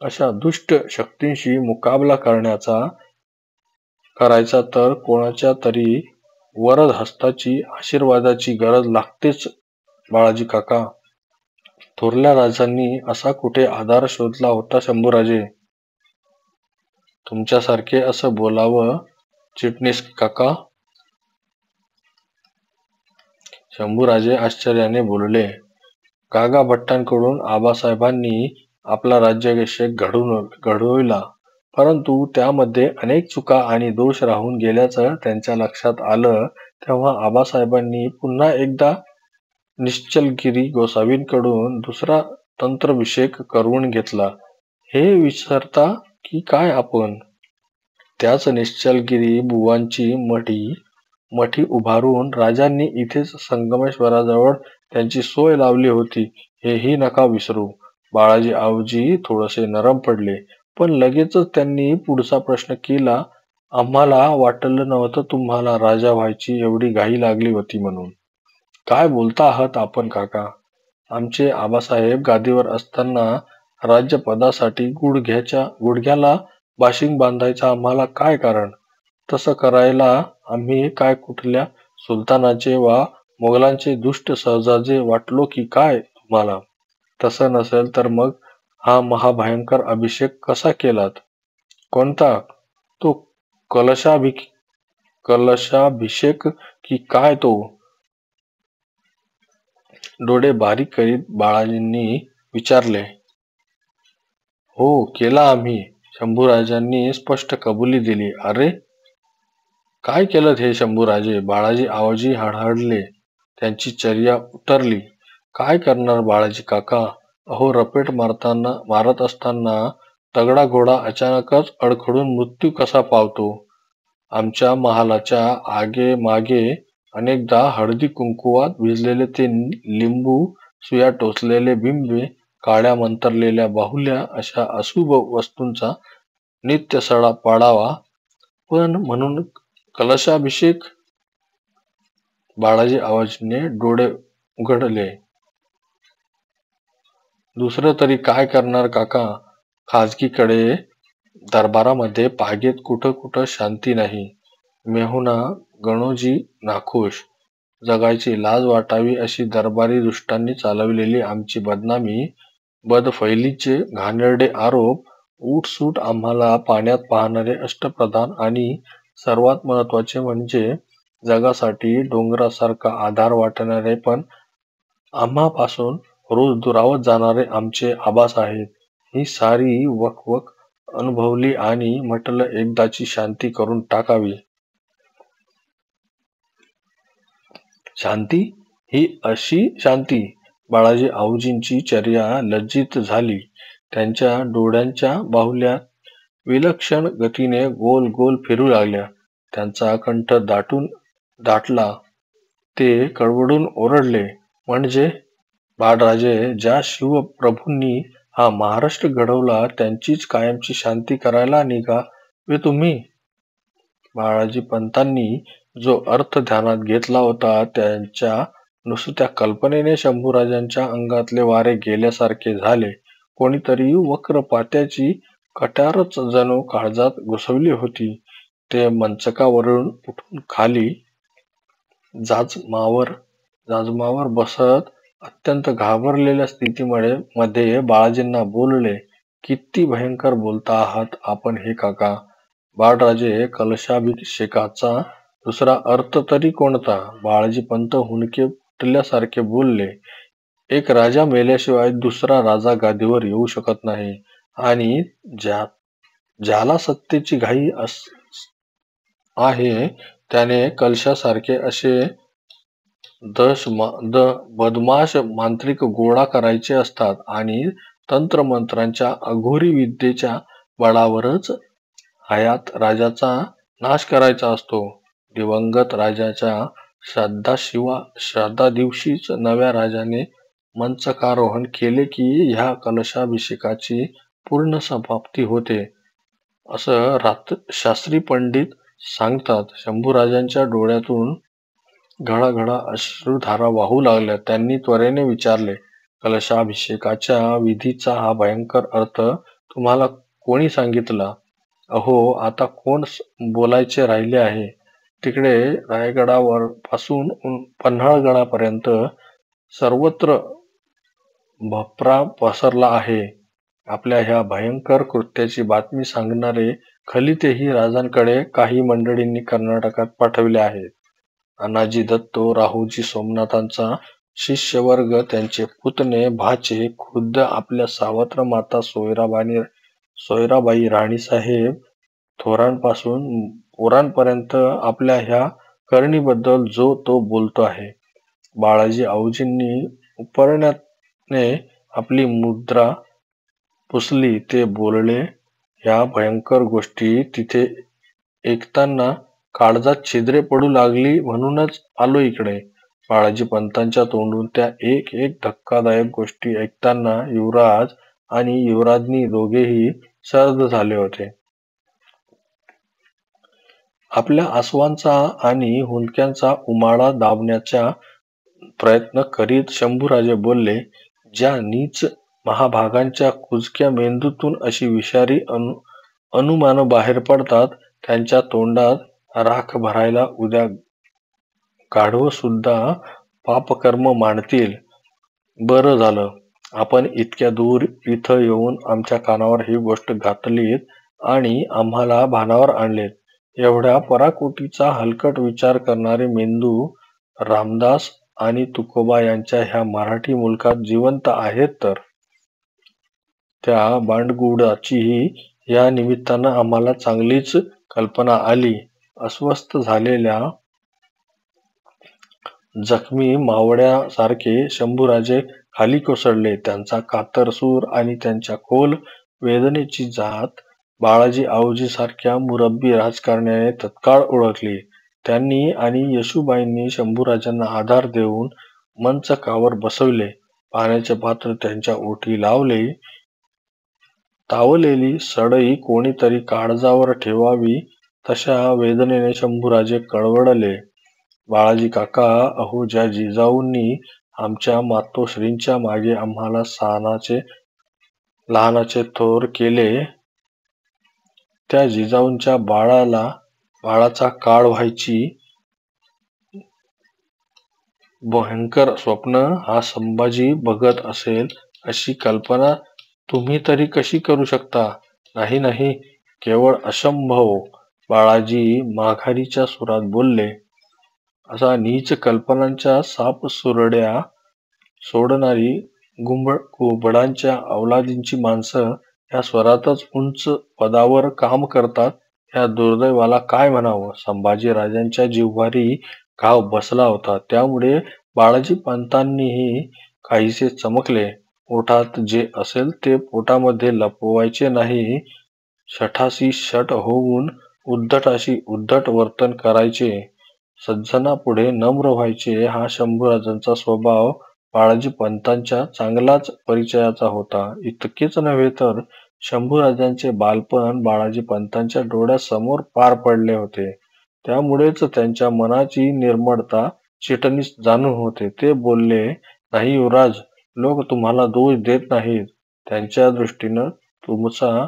अशा दुष्ट शक्तींशी मुकाबला करायचा तर कोणाच्या तरी वरद हस्ताची, आशीर्वादाची गरज लागतेच बाळाजी काका. थोरल्या राजांनी असा कुठे आधार शोधला होता शंभूराजे? तुमच्यासारखे असं बोलावं चिटणीस काका? शंभूराजे आश्चर्याने बोलले. गागाभट्टांकडून आबासाहेबांनी आपला राज्याभिषेक घडविला, परंतु त्यामध्ये अनेक चुका आणि दोष राहून गेल्याचं त्यांच्या लक्षात आलं. तेव्हा आबासाहेबांनी पुन्हा एकदा निश्चलगिरी गोसावींकडून दुसरा तंत्राभिषेक करवून घेतला. हे विसरता की काय आपण? त्याच निश्चलगिरी बुवांची मठी उभारून राजांनी इथेच संगमेश्वराजवळ त्यांची सोय लावली होती, हेही नका विसरू. बाळाजी आवजी थोडेसे नरम पडले, पण लगेचच त्यांनी पुढचा प्रश्न केला, आम्हाला वाटलं नव्हतं तुम्हाला राजा व्हायची एवढी घाई लागली होती म्हणून. काय बोलता आहात आपण काका? आमचे आबासाहेब गादीवर असताना राज्यपदासाठी गुडघ्याला बाशिंग बांधायचं आम्हाला काय कारण? तसं करायला आम्ही काय कुठल्या सुलतानाचे वा मोगलांचे दुष्ट सहजाजे वाटलो की काय तुम्हाला? तसं नसेल तर मग हा महाभयंकर अभिषेक कसा केलात? कोणता? तो कलशाभि कलशाभिषेक की काय तो? डोळे बारीक करीत बाळाजींनी विचारले. हो, केला आम्ही. शंभूराजांनी स्पष्ट कबुली दिली. अरे, काय केलं हे शंभूराजे? बाळाजी आवाजी हळहळले. त्यांची चर्या उतरली. काय करणार बाळाजी काका? अहो, रपेट मारत असताना तगडा घोडा अचानकच अडखळून मृत्यू कसा पावतो? आमच्या महालाच्या आगे मागे अनेकदा हळदी कुंकुवात भिजलेले ते लिंबू, सुया टोचलेले बिंबे, काळ्या मंतरलेल्या बाहुल्या अशा अशुभ वस्तूंचा नित्य सडा पाडावा, पण म्हणून कलशाभिषेक? बाळाजी आवाजीने डोळे उघडले. दुसरं तरी काय करणार काका? खाजगीकडे दरबारामध्ये पागेत कुठं कुठं शांती नाही. मेहुणा गणोजी नाखुश. जगाची लाज वाटावी अशी दरबारी दुष्टांनी चालविलेली आमची बदनामी, बदफैलीचे घाणेरडे आरोप, उठसूट आम्हाला पाण्यात पाहणारे अष्टप्रधान आणि सर्वात महत्वाचे म्हणजे जगासाठी डोंगरासारखा आधार वाटणारे पण आम्हापासून रोज दुरावत जाणारे आमचे आबासाहेब, ही सारी वकवक अनुभवली आणि म्हटलं एकदाची शांती करून टाकावी. शांती? ही अशी शांती? बाळाजी आऊजींची चर्या लज्जित झाली. त्यांच्या डोळ्यांच्या बाहुल्या विलक्षण गतीने गोल गोल फिरू लागल्या. त्यांचा कंठ दाटला. ते कडवडून ओरडले. म्हणजे? बाळराजे, ज्या शिवप्रभूंनी हा महाराष्ट्र घडवला त्यांचीच कायमची शांती करायला निघावे तुम्ही? बाळाजी पंतांनी जो अर्थ ध्यानात घेतला होता त्यांच्या नुसत्या कल्पनेने शंभूराजांच्या अंगातले वारे गेल्यासारखे झाले. कोणीतरी वक्र पात्याची कट्यारच जणू काळजात घुसवली होती. ते मंचकावरून उठून खाली जाजमावर बसत अत्यंत घाबरलेल्या स्थितीमध्ये बाळाजींना बोलले. किती भयंकर बोलता आहात आपण हे काका? बाळराजे, कलशाभिषेकाचा दुसरा अर्थ तरी कोणता? बाळाजी पंत हुंदके फुटल्यासारखे बोलले. एक राजा मेल्याशिवाय दुसरा राजा गादीवर येऊ शकत नाही आणि ज्याला सत्तेची घाई आहे त्याने कलशासारखे असे बदमाश मांत्रिक गोळा करायचे असतात आणि तंत्रमंत्रांच्या अघोरी विद्येच्या बळावरच हयात राजाचा नाश करायचा असतो. दिवंगत राजाच्या श्राद्धादिवशीच नव्या राजाने मंचकारोहण केले की ह्या कलशाभिषेकाची पूर्ण समाप्ती होते, असं शास्त्री पंडित सांगतात. शंभूराजांच्या डोळ्यातून घळाघळा अश्रुधारा वाहू लागल्या. त्यांनी त्वरेने विचारले, कलशाभिषेकाच्या विधीचा हा भयंकर अर्थ तुम्हाला कोणी सांगितला? अहो, आता कोण बोलायचे राहिले आहे? तिकडे रायगडावर पासून पन्हाळगडापर्यंत सर्वत्र भपरा पसरला आहे. आपल्या ह्या भयंकर कृत्याची बातमी सांगणारे खलितेही राजांकडे काही मंडळींनी कर्नाटकात पाठविले आहेत. अनाजी दत्तो, राहुजी सोमनाथांचा शिष्यवर्ग, त्यांचे पुतणे, भाचे, खुद्द आपल्या सावत्र माता सोयराबाई राणीसाहेब थोरांपासून पोरांपर्यंत आपल्या ह्या करणीबद्दल जो तो बोलतो आहे. बाळाजी आऊजींनी उपरण्याने आपली मुद्रा पुसली. ते बोलले. ह्या भयंकर गोष्टी तिथे ऐकताना काळजात छिद्रे पडू लागली म्हणूनच आलो इकडे. बाळाजी पंतांच्या तोंडून त्या एक एक धक्कादायक गोष्टी ऐकताना युवराज आणि युवराज्ञी दोघेही सर्द झाले होते. आपल्या आसवांचा आणि हुंदक्यांचा उमाळा दाबण्याच्या प्रयत्न करीत शंभूराजे बोलले, ज्या नीच महाभागांच्या कुजक्या मेंदूतून अशी विषारी अनुमान बाहेर पडतात, त्यांच्या तोंडात राख भरायला उद्या गाढव सुद्धा पापकर्म मांडतील. बरं झालं आपण इतक्या दूर इथं येऊन आमच्या कानावर ही गोष्ट घातलीत आणि आम्हाला भानावर आणलेत. एवढ्या पराकोटीचा हलकट विचार करणारे मेंदू रामदास आणि तुकोबा यांच्या ह्या मराठी मुलखात जिवंत आहेत तर. त्या बांडगुळाचीही या निमित्तानं आम्हाला चांगलीच कल्पना आली. अस्वस्थ झालेल्या जखमी मावळ्यासारखे शंभूराजे खाली कोसळले. त्यांचा कातर सूर आणि त्यांच्या खोल वेदनेची जात बाळाजी आवजी सारख्या मुरब्बी राजकारण्याने तत्काळ ओळखली. त्यांनी आणि येसूबाईंनी शंभूराजांना आधार देऊन मंचकावर बसवले. पाण्याचे पात्र त्यांच्या ओठी लावले. तावलेली सळई कोणीतरी काळजावर ठेवावी तशा वेदनेने शंभूराजे कळवळले. बाळाजी काका, अहो ज्या जिजाऊंनी आमच्या मातोश्रींच्या मागे आम्हाला लहानाचे थोर केले, त्या जिजाऊंच्या बाळाचा काळ व्हायची भयंकर स्वप्न हा संभाजी बघत असेल अशी कल्पना तुम्ही तरी कशी करू शकता? नाही नाही, केवळ असंभव, बाळाजी माघारीच्या सुरात बोलले. असा नीच कल्पनांच्या सापसुरड्या सोडणारी घुबडांच्या अवलादींची माणसं या स्वरातच उंच पदावर काम करतात, ह्या दुर्दैवाला काय म्हणावं. संभाजीराजांच्या जिव्हारी घाव बसला होता. त्यामुळे बाळाजी पंतांनीही काहीसे चमकले. पोटात जे असेल ते पोटामध्ये लपवायचे नाही. शठाशी शठ होऊन उद्धटाशी उद्धट वर्तन करायचे. सज्जनापुढे नम्र व्हायचे. हा शंभूराजांचा स्वभाव बाळाजी पंतांच्या चांगलाच परिचयाचा होता. इतकेच नव्हे तर शंभूराजांचे बालपण बाळाजी पंतांच्या डोळ्यासमोर पार पडले होते. त्यामुळेच त्यांच्या मनाची निर्मळता चिटणीस जाणून होते. ते बोलले, नाही युवराज, लोक तुम्हाला दोष देत नाहीत. त्यांच्या दृष्टीनं तुमचा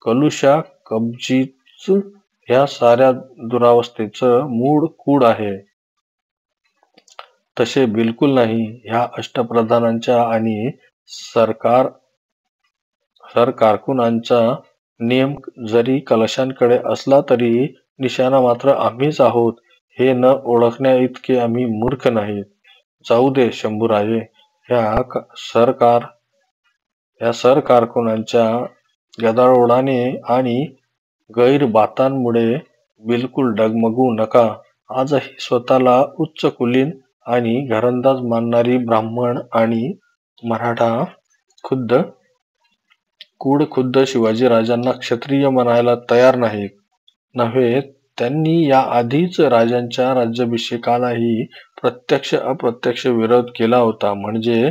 कलुषा कब्जीच ह्या साऱ्या दुरावस्थेचं मूळ कूड आहे. तसे बिलकुल नाही. ह्या अष्टप्रधानांच्या आणि सरकारकुनांचा नेम जरी कलशांकडे असला तरी निशाणा मात्र आम्हीच आहोत. हे न ओळखण्या इतके आम्ही मूर्ख नाहीत. जाऊ दे शंभूराजे, ह्या सरकारकुनांच्या गदारोळाने आणि गैरबातांमुळे बिलकुल डगमगू नका. आजही स्वतःला उच्च कुलीन आणि घरंदाज मानणारी ब्राह्मण आणि मराठा खुद्द शिवाजीराजांना क्षत्रिय म्हणायला तयार नाहीत. नव्हे, त्यांनी या आधीच राजांच्या राज्याभिषेकालाही प्रत्यक्ष अप्रत्यक्ष विरोध केला होता. म्हणजे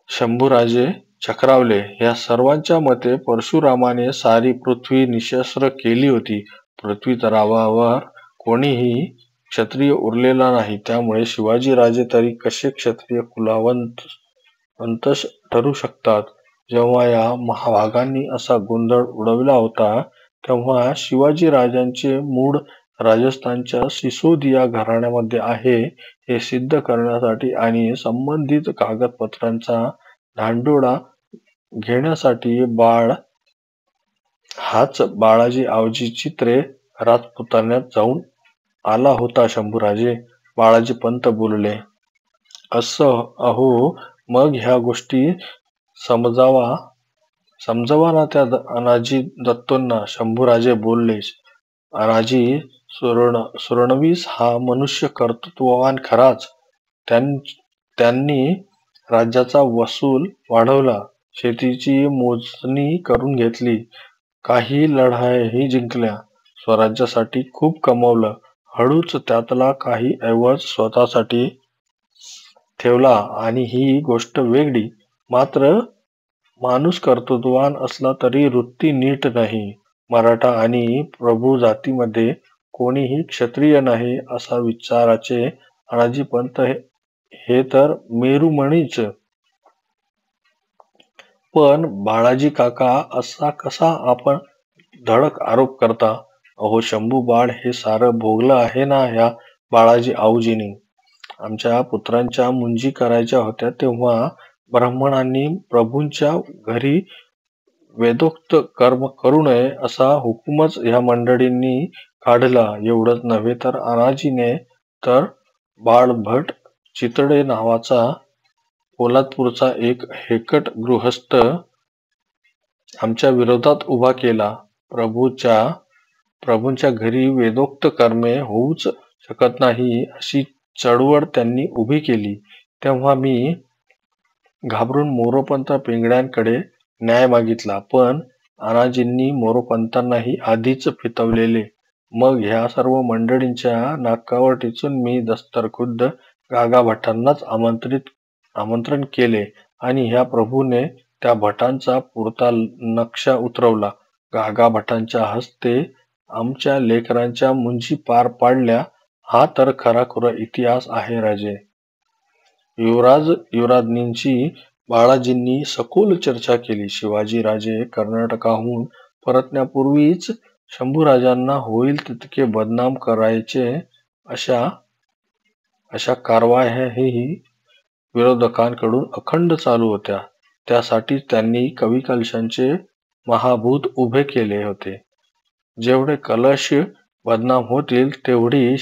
शंभूराजे चक्रावले. या सर्वांच्या मते परशुरामाने सारी पृथ्वी निशस्त्र केली होती. पृथ्वी तलावावर कोणीही क्षत्रिय उरलेला नाही. त्यामुळे शिवाजीराजे तरी कसे क्षत्रिय कुलावंत ठरू शकतात. जेव्हा या महाभागांनी असा गोंधळ उडविला होता, तेव्हा शिवाजीराजांचे मूळ राजस्थानच्या सिसोदिया घराण्यामध्ये आहे हे सिद्ध करण्यासाठी आणि संबंधित कागदपत्रांचा धांडोळा घेण्यासाठी हाच बाळाजी आवजी चित्रे राजपुतान्यात जाऊन आला होता. शंभूराजे, बाळाजी पंत बोलले. असं, अहो मग ह्या गोष्टी समजावा ना त्या अनाजी दत्तोंना. शंभूराजे बोलले. अनाजी सुरणवीस हा मनुष्य कर्तृत्ववान खराच. त्यांनी राज्याचा वसूल वाढवला, शेतीची मोजणी करून घेतली, काही लढाई जिंकल्या, स्वराज्यासाठी खूप कमवलं. हळूच त्यातला काही ऐवज स्वतःसाठी ठेवला. आणि ही गोष्ट वेगळी. मात्र माणूस कर्तृत्ववान असला तरी वृत्ती नीट नाही. मराठा आणि प्रभू जातीमध्ये कोणीही क्षत्रिय नाही असा विचाराचे अनाजी पंत हे तर मेरुमणीच. पण बाळाजी काका असा कसा आपण धडक आरोप करता? अहो शंभू बाळ हे सारं भोगलं आहे ना ह्या बाळाजी आऊजीनी. आमच्या पुत्रांच्या मुंजी करायच्या होत्या तेव्हा ब्राह्मणांनी प्रभूंच्या घरी वेदोक्त कर्म करू नये असा हुकूमच ह्या मंडळींनी काढला. एवढंच नव्हे तर अनाजीने तर बाळभट चितळे नावाचा पोलादपूरचा एक हेकट गृहस्थ आमच्या विरोधात उभा केला. प्रभूंच्या घरी वेदोक्त कर्मे होऊच शकत नाही अशी चळवळ त्यांनी उभी केली. तेव्हा मी घाबरून मोरोपंत पिंगळ्यांकडे न्याय मागितला. पण अनाजींनी मोरोपंतांनाही आधीच फितवलेले. मग ह्या सर्व मंडळींच्या नाकावर टिचून मी दस्तरखुद्द गागाभटांनाच आमंत्रण केले आणि ह्या प्रभूने त्या भटांचा पुरता नक्षा उतरवला. गागाभटांच्या हस्ते आमच्या लेकरांच्या मुंजी पार पाडल्या. हा तर खराखुरा इतिहास आहे राजे. युवराज्ञींची बाळाजींनी सखोल चर्चा केली. शिवाजी राजे कर्नाटकाहून परतण्यापूर्वीच शंभूराजांना होईल तितके बदनाम करायचे अशा कारवायाही विरोधकांकडून अखंड चालू होत्या. त्यासाठी त्यांनी कविकलशांचे महाभूत उभे केले होते. जेवढे कलश बदनाम होतील तेवढी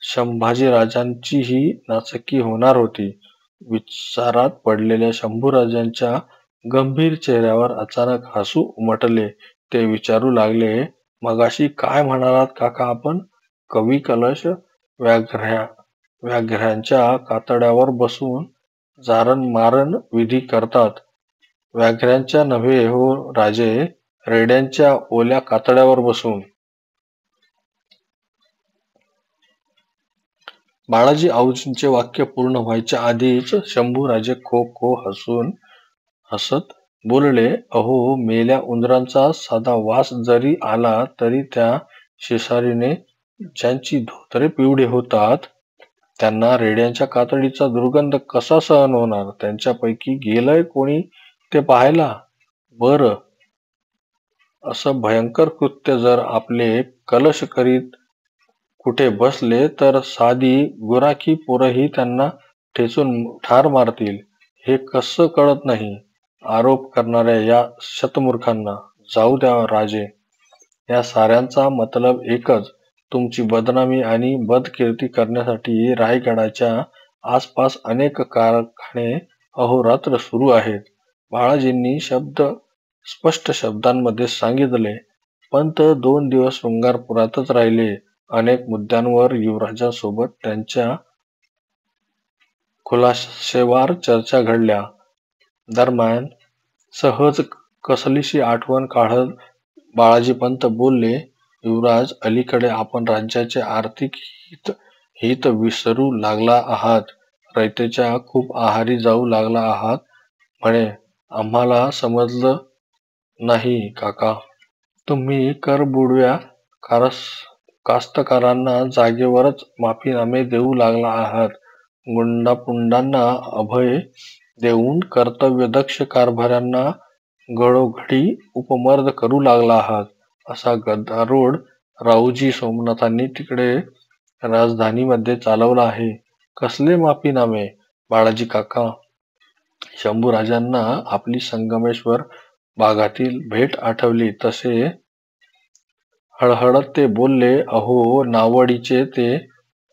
संभाजीराजांचीही नाचक्की होणार होती. विचारात पडलेल्या शंभूराजांच्या गंभीर चेहऱ्यावर अचानक हसू उमटले. ते विचारू लागले, मगाशी काय म्हणालात काका आपण? कवी कलश व्याघ्रांच्या कातड्यावर बसून जारण मारण विधी करतात. व्याघ्रांच्या नव्हे हो राजे, रेड्यांच्या ओल्या कातड्यावर बसून. बाळाजी आऊजींचे वाक्य पूर्ण व्हायच्या आधीच शंभूराजे खो खो हसत बोलले, अहो मेल्या उंदरांचा साधा वास जरी आला तरी त्या शिसारीने ज्यांची धोतरे पिवळे होतात त्यांना रेड्यांच्या कातडीचा दुर्गंध कसा सहन होणार? त्यांच्यापैकी गेलंय कोणी ते पाहायला? बरं, असं भयंकर कृत्य जर आपले कलश करीत कुठे बसले तर साधी गुराखी पोरंही त्यांना ठेचून ठार मारतील. हे कसं कळत नाही आरोप करणाऱ्या या शतमूर्खांना? जाऊ द्या राजे, या साऱ्यांचा मतलब एकच, तुमची बदनामी आणि बदकीर्ती करण्यासाठी रायगडाच्या आसपास अनेक कारखाने अहोरात्र सुरू आहेत. बाळाजींनी स्पष्ट शब्दांमध्ये सांगितले. पंत 2 दिवस शृंगारपुरातच राहिले. अनेक मुद्द्यांवर युवराजांसोबत त्यांच्या खुलासेवार चर्चा घडल्या. दरम्यान सहज कसलीशी आठवण काढत बाळाजी पंत बोलले, युवराज, अलीकडे आपण राज्याचे आर्थिक हित विसरू लागला आहात. रयतेच्या खूप आहारी जाऊ लागला आहात म्हणे. आम्हाला समजलं नाही काका. तुम्ही करबुडव्या कास्तकारांना जागेवरच माफीनामे देऊ लागला आहात. गुंडापुंडांना अभय देऊन कर्तव्यदक्ष कारभाऱ्यांना घडोघडी उपमर्द करू लागला आहात. असा गदारोळ राऊजी सोमनाथांनी तिकडे राजधानीमध्ये चालवला आहे. कसले माफीनामे बाळाजी काका? शंभूराजांना आपली संगमेश्वर भागातील भेट आठवली तसे हळहळत ते बोलले, अहो नावडीचे ते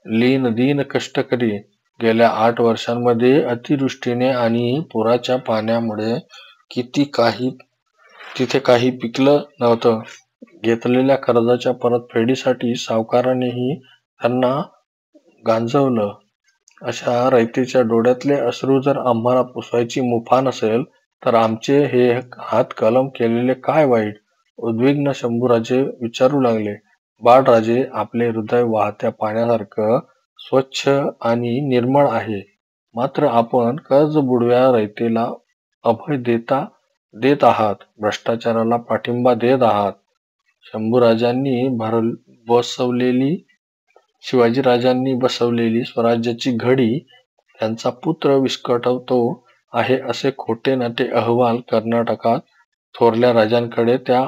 लीनदीन कष्टकरी गेल्या 8 वर्षांमध्ये अतिवृष्टीने आणि पुराच्या पाण्यामुळे तिथे काही पिकलं नव्हतं. घेतलेल्या कर्जाच्या परतफेडीसाठी सावकारानेही त्यांना गांजवलं. अशा रयतेच्या डोळ्यातले अश्रू जर आम्हाला पुसायची मुभा नसेल तर आमचे हे हात कलम केलेले काय वाईट? उद्विग्न शंभूराजे विचारू लागले. बाळराजे, आपले हृदय वाहत्या पाण्यासारखं स्वच्छ आणि निर्मळ आहे. मात्र आपण कर्जबुडव्या रयतेला अभय देत आहात, भ्रष्टाचाराला पाठिंबा देत आहात. शिवाजीराजांनी बसवलेली स्वराज्याची घडी त्यांचा पुत्र विस्कटवतो आहे असे खोटे नाटे अहवाल कर्नाटकात थोरल्या राजांकडे त्या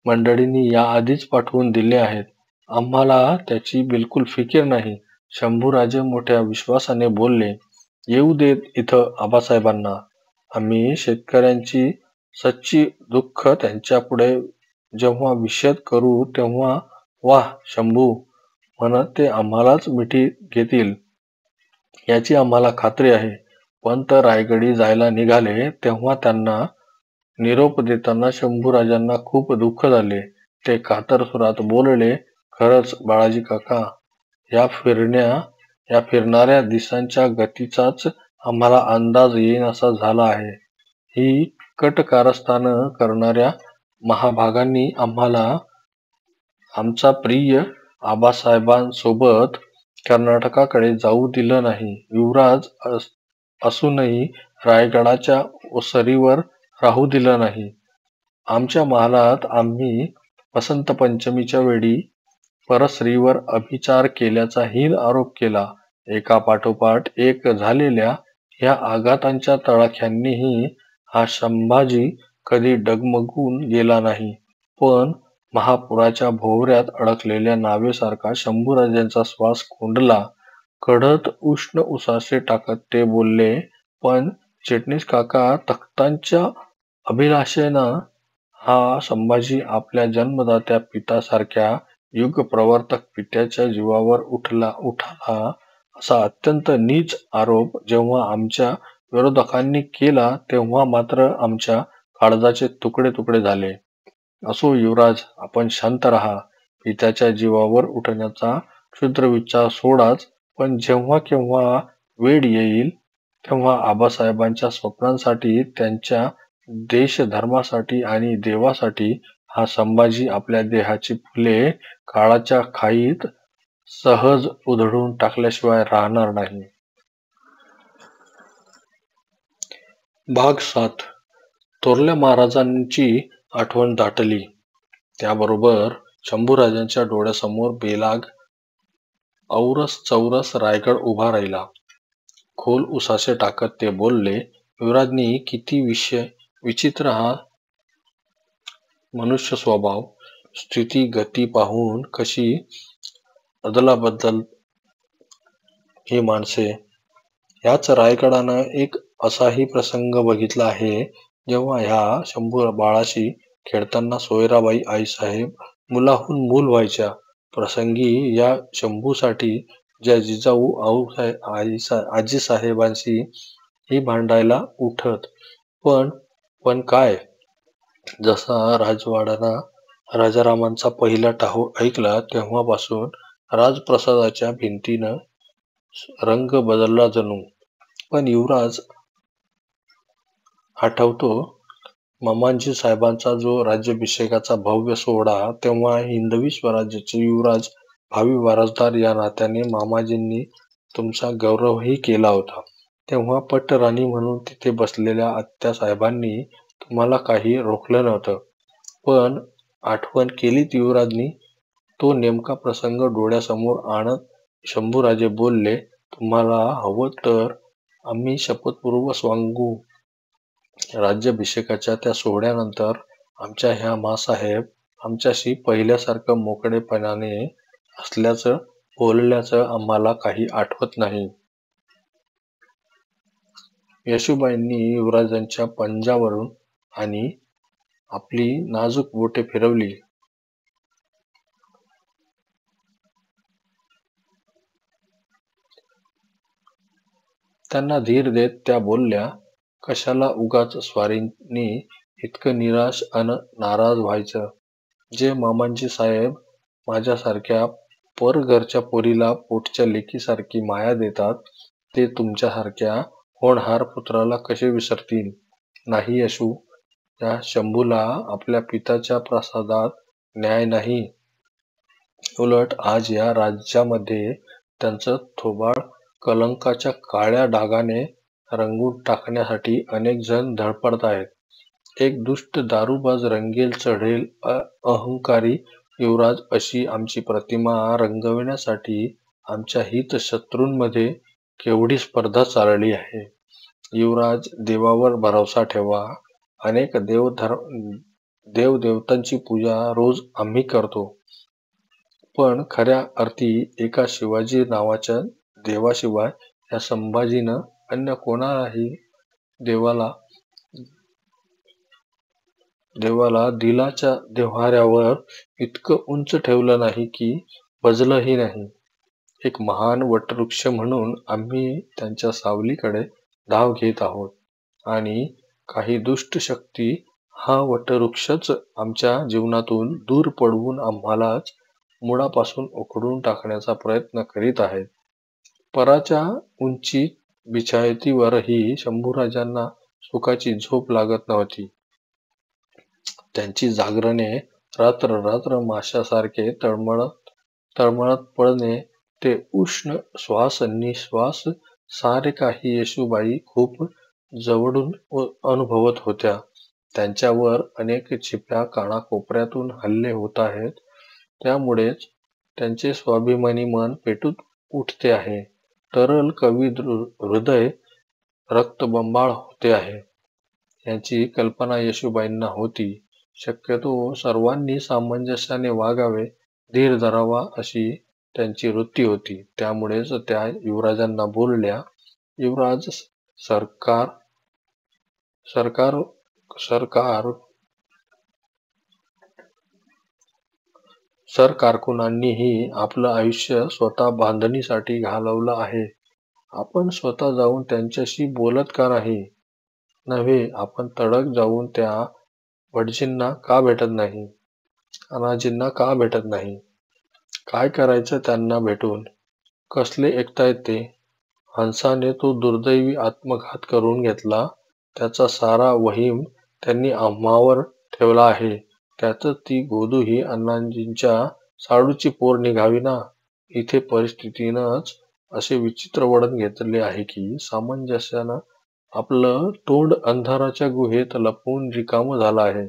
मंडळींनी याआधीच पाठवून दिले आहेत. आम्हाला त्याची बिलकुल फिकीर नाही. शंभूराजे मोठ्या विश्वासाने बोलले. येऊ देत इथं आबासाहेबांना. आम्ही शेतकऱ्यांची सच्ची दुःख त्यांच्यापुढे जेव्हा विशद करू तेव्हा वाह शंभू म्हणत ते आम्हालाच मिठी घेतील याची आम्हाला खात्री आहे. पंत रायगडी जायला निघाले तेव्हा त्यांना निरोप देताना शंभूराजांना खूप दुःख झाले. ते कातर सुरात बोलले, खरंच बाळाजी काका, या फिरणाऱ्या दिसांच्या गतीचाच आम्हाला अंदाज येईनासा झाला आहे. ही कटकारस्थानं करणाऱ्या महाभागांनी आम्हाला आमचा प्रिय आबासाहेबांसोबत कर्नाटकाकडे जाऊ दिलं नाही. युवराज असूनही रायगडाच्या ओसरीवर राहू दिलं नाही. आमच्या महालात आम्ही वसंत पंचमीच्या वेळी परस्त्रीवर अभिचार केल्याचा हीन आरोप केला. एकापाठोपाठ एक झालेल्या ह्या आघातांच्या तडाख्यांनीही हा संभाजी कधी डगमगून गेला नाही. पण महापुराच्या भोवऱ्यात अडकलेल्या नावेसारखा शंभूराजांचा श्वास कोंडला. कढत उष्ण उसासे टाकत ते बोलले, पण चिटणीस काका, तख्तांच्या अभिलाषेनं हा संभाजी आपल्या जन्मदात्या पित्यासारख्या युगप्रवर्तक पित्याच्या जीवावर उठाला असा अत्यंत नीच आरोप जेव्हा आमच्या विरोधकांनी केला तेव्हा मात्र आमच्या काळजाचे तुकडे तुकडे झाले. असो युवराज, आपण शांत राहा. पित्याच्या जीवावर उठण्याचा क्षुद्र विचार सोडाच, पण जेव्हा केव्हा वेळ येईल तेव्हा आबासाहेबांच्या स्वप्नांसाठी, त्यांच्या देशधर्मासाठी आणि देवासाठी हा संभाजी आपल्या देहाची फुले काळाच्या खाईत सहज उधळून टाकल्याशिवाय राहणार नाही. भाग 7. थोरल्या महाराजांची आठवण दाटली. त्याबरोबर शंभूराजांच्या डोळ्यासमोर बेलाग औरस चौरस रायगड उभा राहिला. खोल उसासे टाकत ते बोलले, युवराजनी, किती विचित्र हा मनुष्य स्वभाव. स्थिती गती पाहून कशी अदलाबदल ही माणसे. ह्याच रायगडानं एक असाही प्रसंग बघितला आहे, जेव्हा ह्या शंभू बाळाशी खेळताना सोयराबाई आईसाहेब मुलाहून मूल व्हायच्या प्रसंगी या शंभूसाठी ज्या जिजाऊ आजीसाहेबांशी ही भांडायला उठत. पण काय, जसा राजवाडाना राजारामांचा पहिला टाहू ऐकला तेव्हापासून राजप्रसादाच्या भिंतीनं रंग बदलला जणू. पण युवराज, आठवतो मामांजी साहेबांचा जो राज्याभिषेकाचा भव्य सोहळा, तेव्हा हिंदवी स्वराज्याचे युवराज भावी वारसदार या नात्याने मामाजींनी तुमचा गौरवही केला होता. तेव्हा पटराणी म्हणून तिथे बसलेल्या आत्यासाहेबांनी तुम्हाला काही रोखलं नव्हतं. पण आठवण केलीत युवराजनी. तो नेमका प्रसंग डोळ्यासमोर आणत शंभूराजे बोलले, तुम्हाला हवं तर आम्ही शपथपूर्वक सांगू, राज्याभिषेकाच्या त्या सोहळ्यानंतर आमच्या ह्या माँसाहेब आमच्याशी पहिल्यासारखं मोकळेपणाने असल्याचं बोलल्याचं आम्हाला काही आठवत नाही. येशूबाईंनी युवराजांच्या पंजावरून आणि आपली नाजूक बोटे फिरवली. त्यांना धीर देत त्या बोलल्या, कशाला उगाच स्वारींनी इतकं निराश अन नाराज व्हायचं. जे मामांजी साहेब माझ्यासारख्या परघरच्या पोरीला पोटच्या लेकीसारखी माया देतात, ते तुमच्यासारख्या होणहार पुत्राला कसे विसरतील. नाही येशू, या शंभूला आपल्या पित्याच्या प्रसादात न्याय नाही. उलट आज या राज्यामध्ये त्यांचं थोबाड कलंकाच्या काळ्या डागाने रंगून टाकण्यासाठी अनेक जण धडपडतायत. एक दुष्ट दारूबाज रंगेल चढेल अहंकारी युवराज अशी आमची प्रतिमा रंगविण्यासाठी आमच्या हितशत्रूंमध्ये केवढी स्पर्धा चालली आहे. युवराज, देवावर भरोसा ठेवा. अनेक देवदेवतांची पूजा रोज आम्ही करतो. पण खऱ्या अर्थी एका शिवाजी नावाच्या देवाशिवाय या संभाजीनं अन्य कोणालाही देवाला दिलाच्या देव्हाऱ्यावर इतकं उंच ठेवलं नाही की बजलंही नाही. एक महान वटवृक्ष म्हणून आम्ही त्यांच्या सावलीकडे धाव घेत आहोत आणि काही दुष्ट शक्ती हा वटवृक्षच आमच्या जीवनातून दूर पळवून आम्हालाच मुळापासून उखडून टाकण्याचा प्रयत्न करीत आहेत. पराच्या उंची बिछायतीवरही शंभूराजांना सुखाची झोप लागत नव्हती. त्यांची जागरणे रात्र माशासारखे तळमळत पडणे, ते उष्ण श्वास निश्वास सारे काही येसूबाई खूप जवळून अनुभवत होत्या. त्यांच्यावर अनेक छिप्या कानाकोपऱ्यातून हल्ले होत आहेत. त्यामुळेच त्यांचे स्वाभिमानी मन पेटून उठते आहे. तरल कवी हृदय रक्तबंबाळ होते आहे. याची कल्पना येसूबाईंना होती. शक्यतो सर्वांनी सामंजस्याने वागावे, धीर धरावा अशी त्यांची वृत्ती होती. त्यामुळेच त्या युवराजांना बोलल्या, युवराज, सरकारकुनांनीही आपलं आयुष्य स्वतः बांधणीसाठी घालवलं आहे. आपण स्वतः जाऊन त्यांच्याशी बोलत का नाही? नव्हे, आपण तडक जाऊन त्या भटजींना का भेटत नाही? अनाजींना का भेटत नाही? काय करायचं त्यांना भेटून? कसले ऐकतायत ते? हंसाने तो दुर्दैवी आत्मघात करून घेतला. त्याचा सारा वहीम त्यांनी आम्हावर ठेवला आहे. त्यात ती गोदू ही अण्णाजींच्या साडूची पोर निघावी ना? इथे परिस्थितीनंच असे विचित्र वळण घेतले आहे की सामंजस्यानं आपलं तोंड अंधाराच्या गुहेत लपवून रिकामं झालं आहे.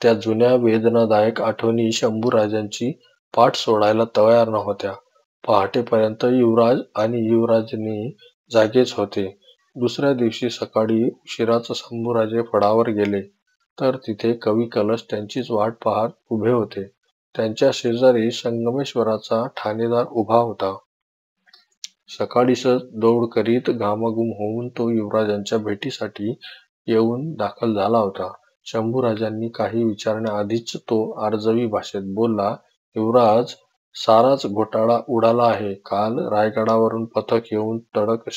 त्या जुन्या वेदनादायक आठवणी शंभूराजांची पाठ सोडायला तयार नव्हत्या. पहाटेपर्यंत युवराज आणि युवराजनी जागेच होते. दुसऱ्या दिवशी सकाळी उशिराच शंभूराजे फडावर गेले तर तिथे कवी कलश त्यांचीच वाट पाहत उभे होते. त्यांच्या शेजारी संगमेश्वराचा ठाणेदार उभा होता. सकाळीच दौड करीत घामाघूम होऊन तो युवराजांच्या भेटीसाठी येऊन दाखल झाला होता. शंभूराजांनी काही विचारण्याआधीच तो आर्जवी भाषेत बोलला, युवराज, साराच घोटाळा उडाला आहे. काल रायगडावरून पथक येऊन तडक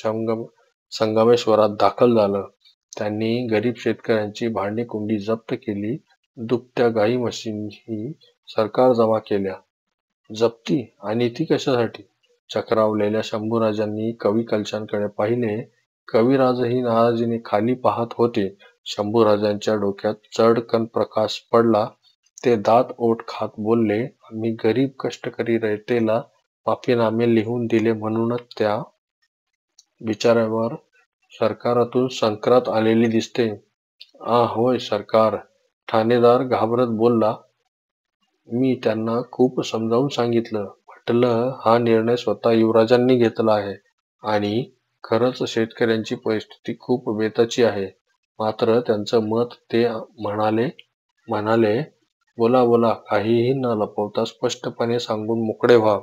संगमेश्वरात दाखल झालं. त्यांनी गरीब शेतकऱ्यांची भांडीकुंडी जप्त केली. दुभत्या गाई म्हशीही सरकार जमा केल्या. जप्ती? आणि ती कशासाठी? चक्रावलेल्या शंभूराजांनी कवी कलशांकडे पाहिले. कविराजही नाराजीने खाली पाहत होते. शंभूराजांच्या डोक्यात चडकन प्रकाश पडला. ते दात ओठ खात बोलले, आम्ही गरीब कष्टकरी रयतेला माफीनामे लिहून दिले म्हणूनच त्या बिचाऱ्यावर सरकारातून संक्रांत आलेली दिसते. होय सरकार, ठाणेदार घाबरत बोलला. मी त्यांना खूप समजावून सांगितलं. म्हटलं, हा निर्णय स्वतः युवराजांनी घेतला आहे आणि खरंच शेतकऱ्यांची परिस्थिती खूप बेताची आहे. मात्र त्यांचं मत ते म्हणाले, बोला, काहीही न लपवता स्पष्टपणे सांगून मोकळे व्हा.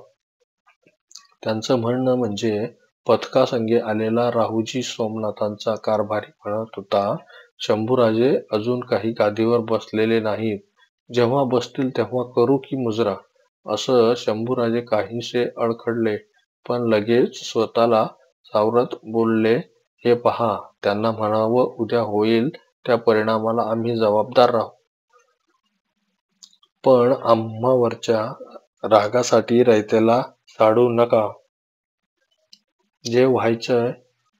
त्यांचं म्हणणं म्हणजे पथकासंगे आलेला राहुजी सोमनाथांचा कारभारी म्हणत होता, शंभूराजे अजून काही गादीवर बसलेले नाहीत. जेव्हा बसतील तेव्हा करू की मुजरा? असं शंभूराजे काहीसे अडखडले, पण लगेच स्वतःला सावरत बोलले, हे पहा, त्यांना म्हणावं, उद्या होईल त्या परिणामाला आम्ही जबाबदार राहू. पण आम्हावरच्या रागासाठी रयतेला साडू नका. जे व्हायचं,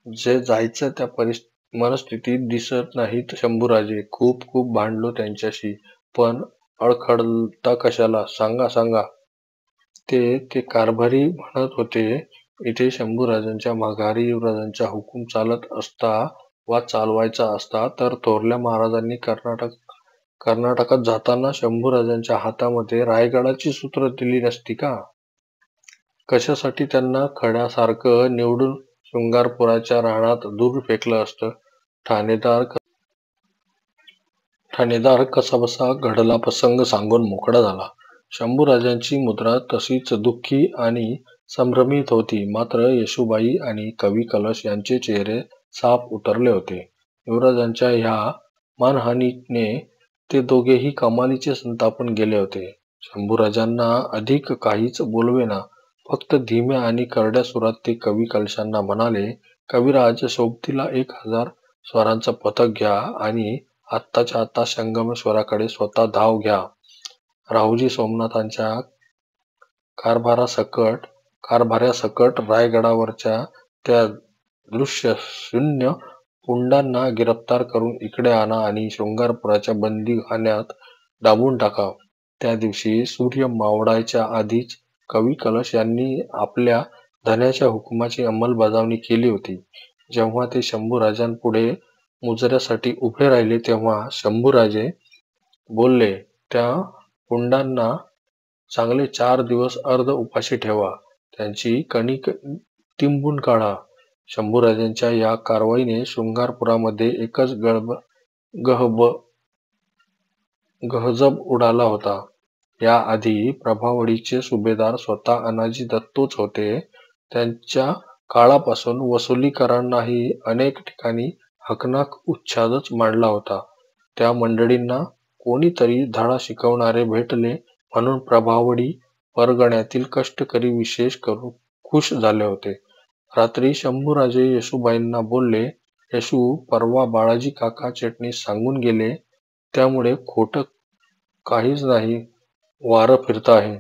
जे जायचं त्या मनस्थितीत दिसत नाहीत शंभूराजे. खूप भांडलो त्यांच्याशी, पण अडखळता कशाला? सांगा. ते कारभारी म्हणत होते, इथे शंभूराजांच्या माघारी युवराजांचा हुकूम चालत असता वा चालवायचा असता तर थोरल्या महाराजांनी कर्नाटकात जाताना शंभूराजांच्या हातामध्ये रायगडाची सूत्र दिली नसती का? कशासाठी त्यांना खड्यासारखं निवडून शृंगारपुराच्या रानात दूर फेकलं असतं? ठाणेदार कसाबसा घडला प्रसंग सांगून मोकळा झाला. शंभूराजांची मुद्रा तशीच दुःखी आणि संभ्रमित होती, मात्र येसूबाई आणि कवी कलश यांचे चेहरे साफ उतरले होते. युवराजांच्या ह्या मानहानीने ते दोघेही कमालीचे संतापून गेले होते. शंभूराजांना अधिक काहीच बोलवेना, फक्त धीम्या आणि करड्या सुरात ते कवी कलशांना म्हणाले, कविराज, सोबतीला 1000 स्वरांचं पथक घ्या आणि आत्ताच्या आत्ता संगमेश्वराकडे स्वतः धाव घ्या. राहुजी सोमनाथांच्या कारभाऱ्यासकट रायगडावरच्या त्या दृश्यशून्य पुंडांना गिरफ्तार करून इकडे आणा आणि शृंगारपुराच्या बंदीखान्यात डांबून टाका. त्या दिवशी सूर्य मावळायच्या आधीच कवी कलश यांनी आपल्या धन्याच्या हुकुमाची अंमलबजावणी केली होती. जेव्हा ते शंभूराजांपुढे मुजऱ्यासाठी उभे राहिले तेव्हा शंभूराजे बोलले, त्या पुंडांना चांगले 4 दिवस अर्ध उपाशी ठेवा, त्यांची कणिक तिंबून काढा. शंभूराजांच्या या कारवाईने शृंगारपुरामध्ये एकच गहजब उडाला होता. याआधी प्रभावळीचे सुभेदार स्वतः अनाजी दत्तोच होते. त्यांच्या काळापासून वसुलीकरांनाही अनेक ठिकाणी हकनाक उच्छादच मांडला होता. त्या मंडळींना कोणीतरी धडा शिकवणारे भेटले म्हणून प्रभावळी परगण्यातील कष्टकरी विशेष करून खुश झाले होते. रात्री शंभूराजे येसूबाईंना बोलले, येसू, परवा बाळाजी काका चटणीस सांगून गेले, त्यामुळे खोटं काहीच नाही, वारं फिरत आहे.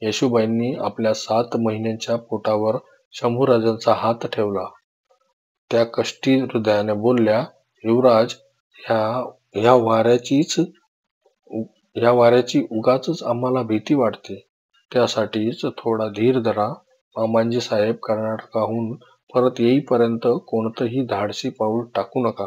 येसूबाईंनी आपल्या 7 महिन्यांच्या पोटावर शंभूराजांचा हात ठेवला. त्या कष्टी हृदयाने बोलल्या, युवराज, ह्या वाऱ्याची उगाचच आम्हाला भीती वाटते. त्यासाठीच थोडा धीर धरा. मामांजी साहेब कर्नाटकाहून परत येईपर्यंत कोणतंही धाडसी पाऊल टाकू नका.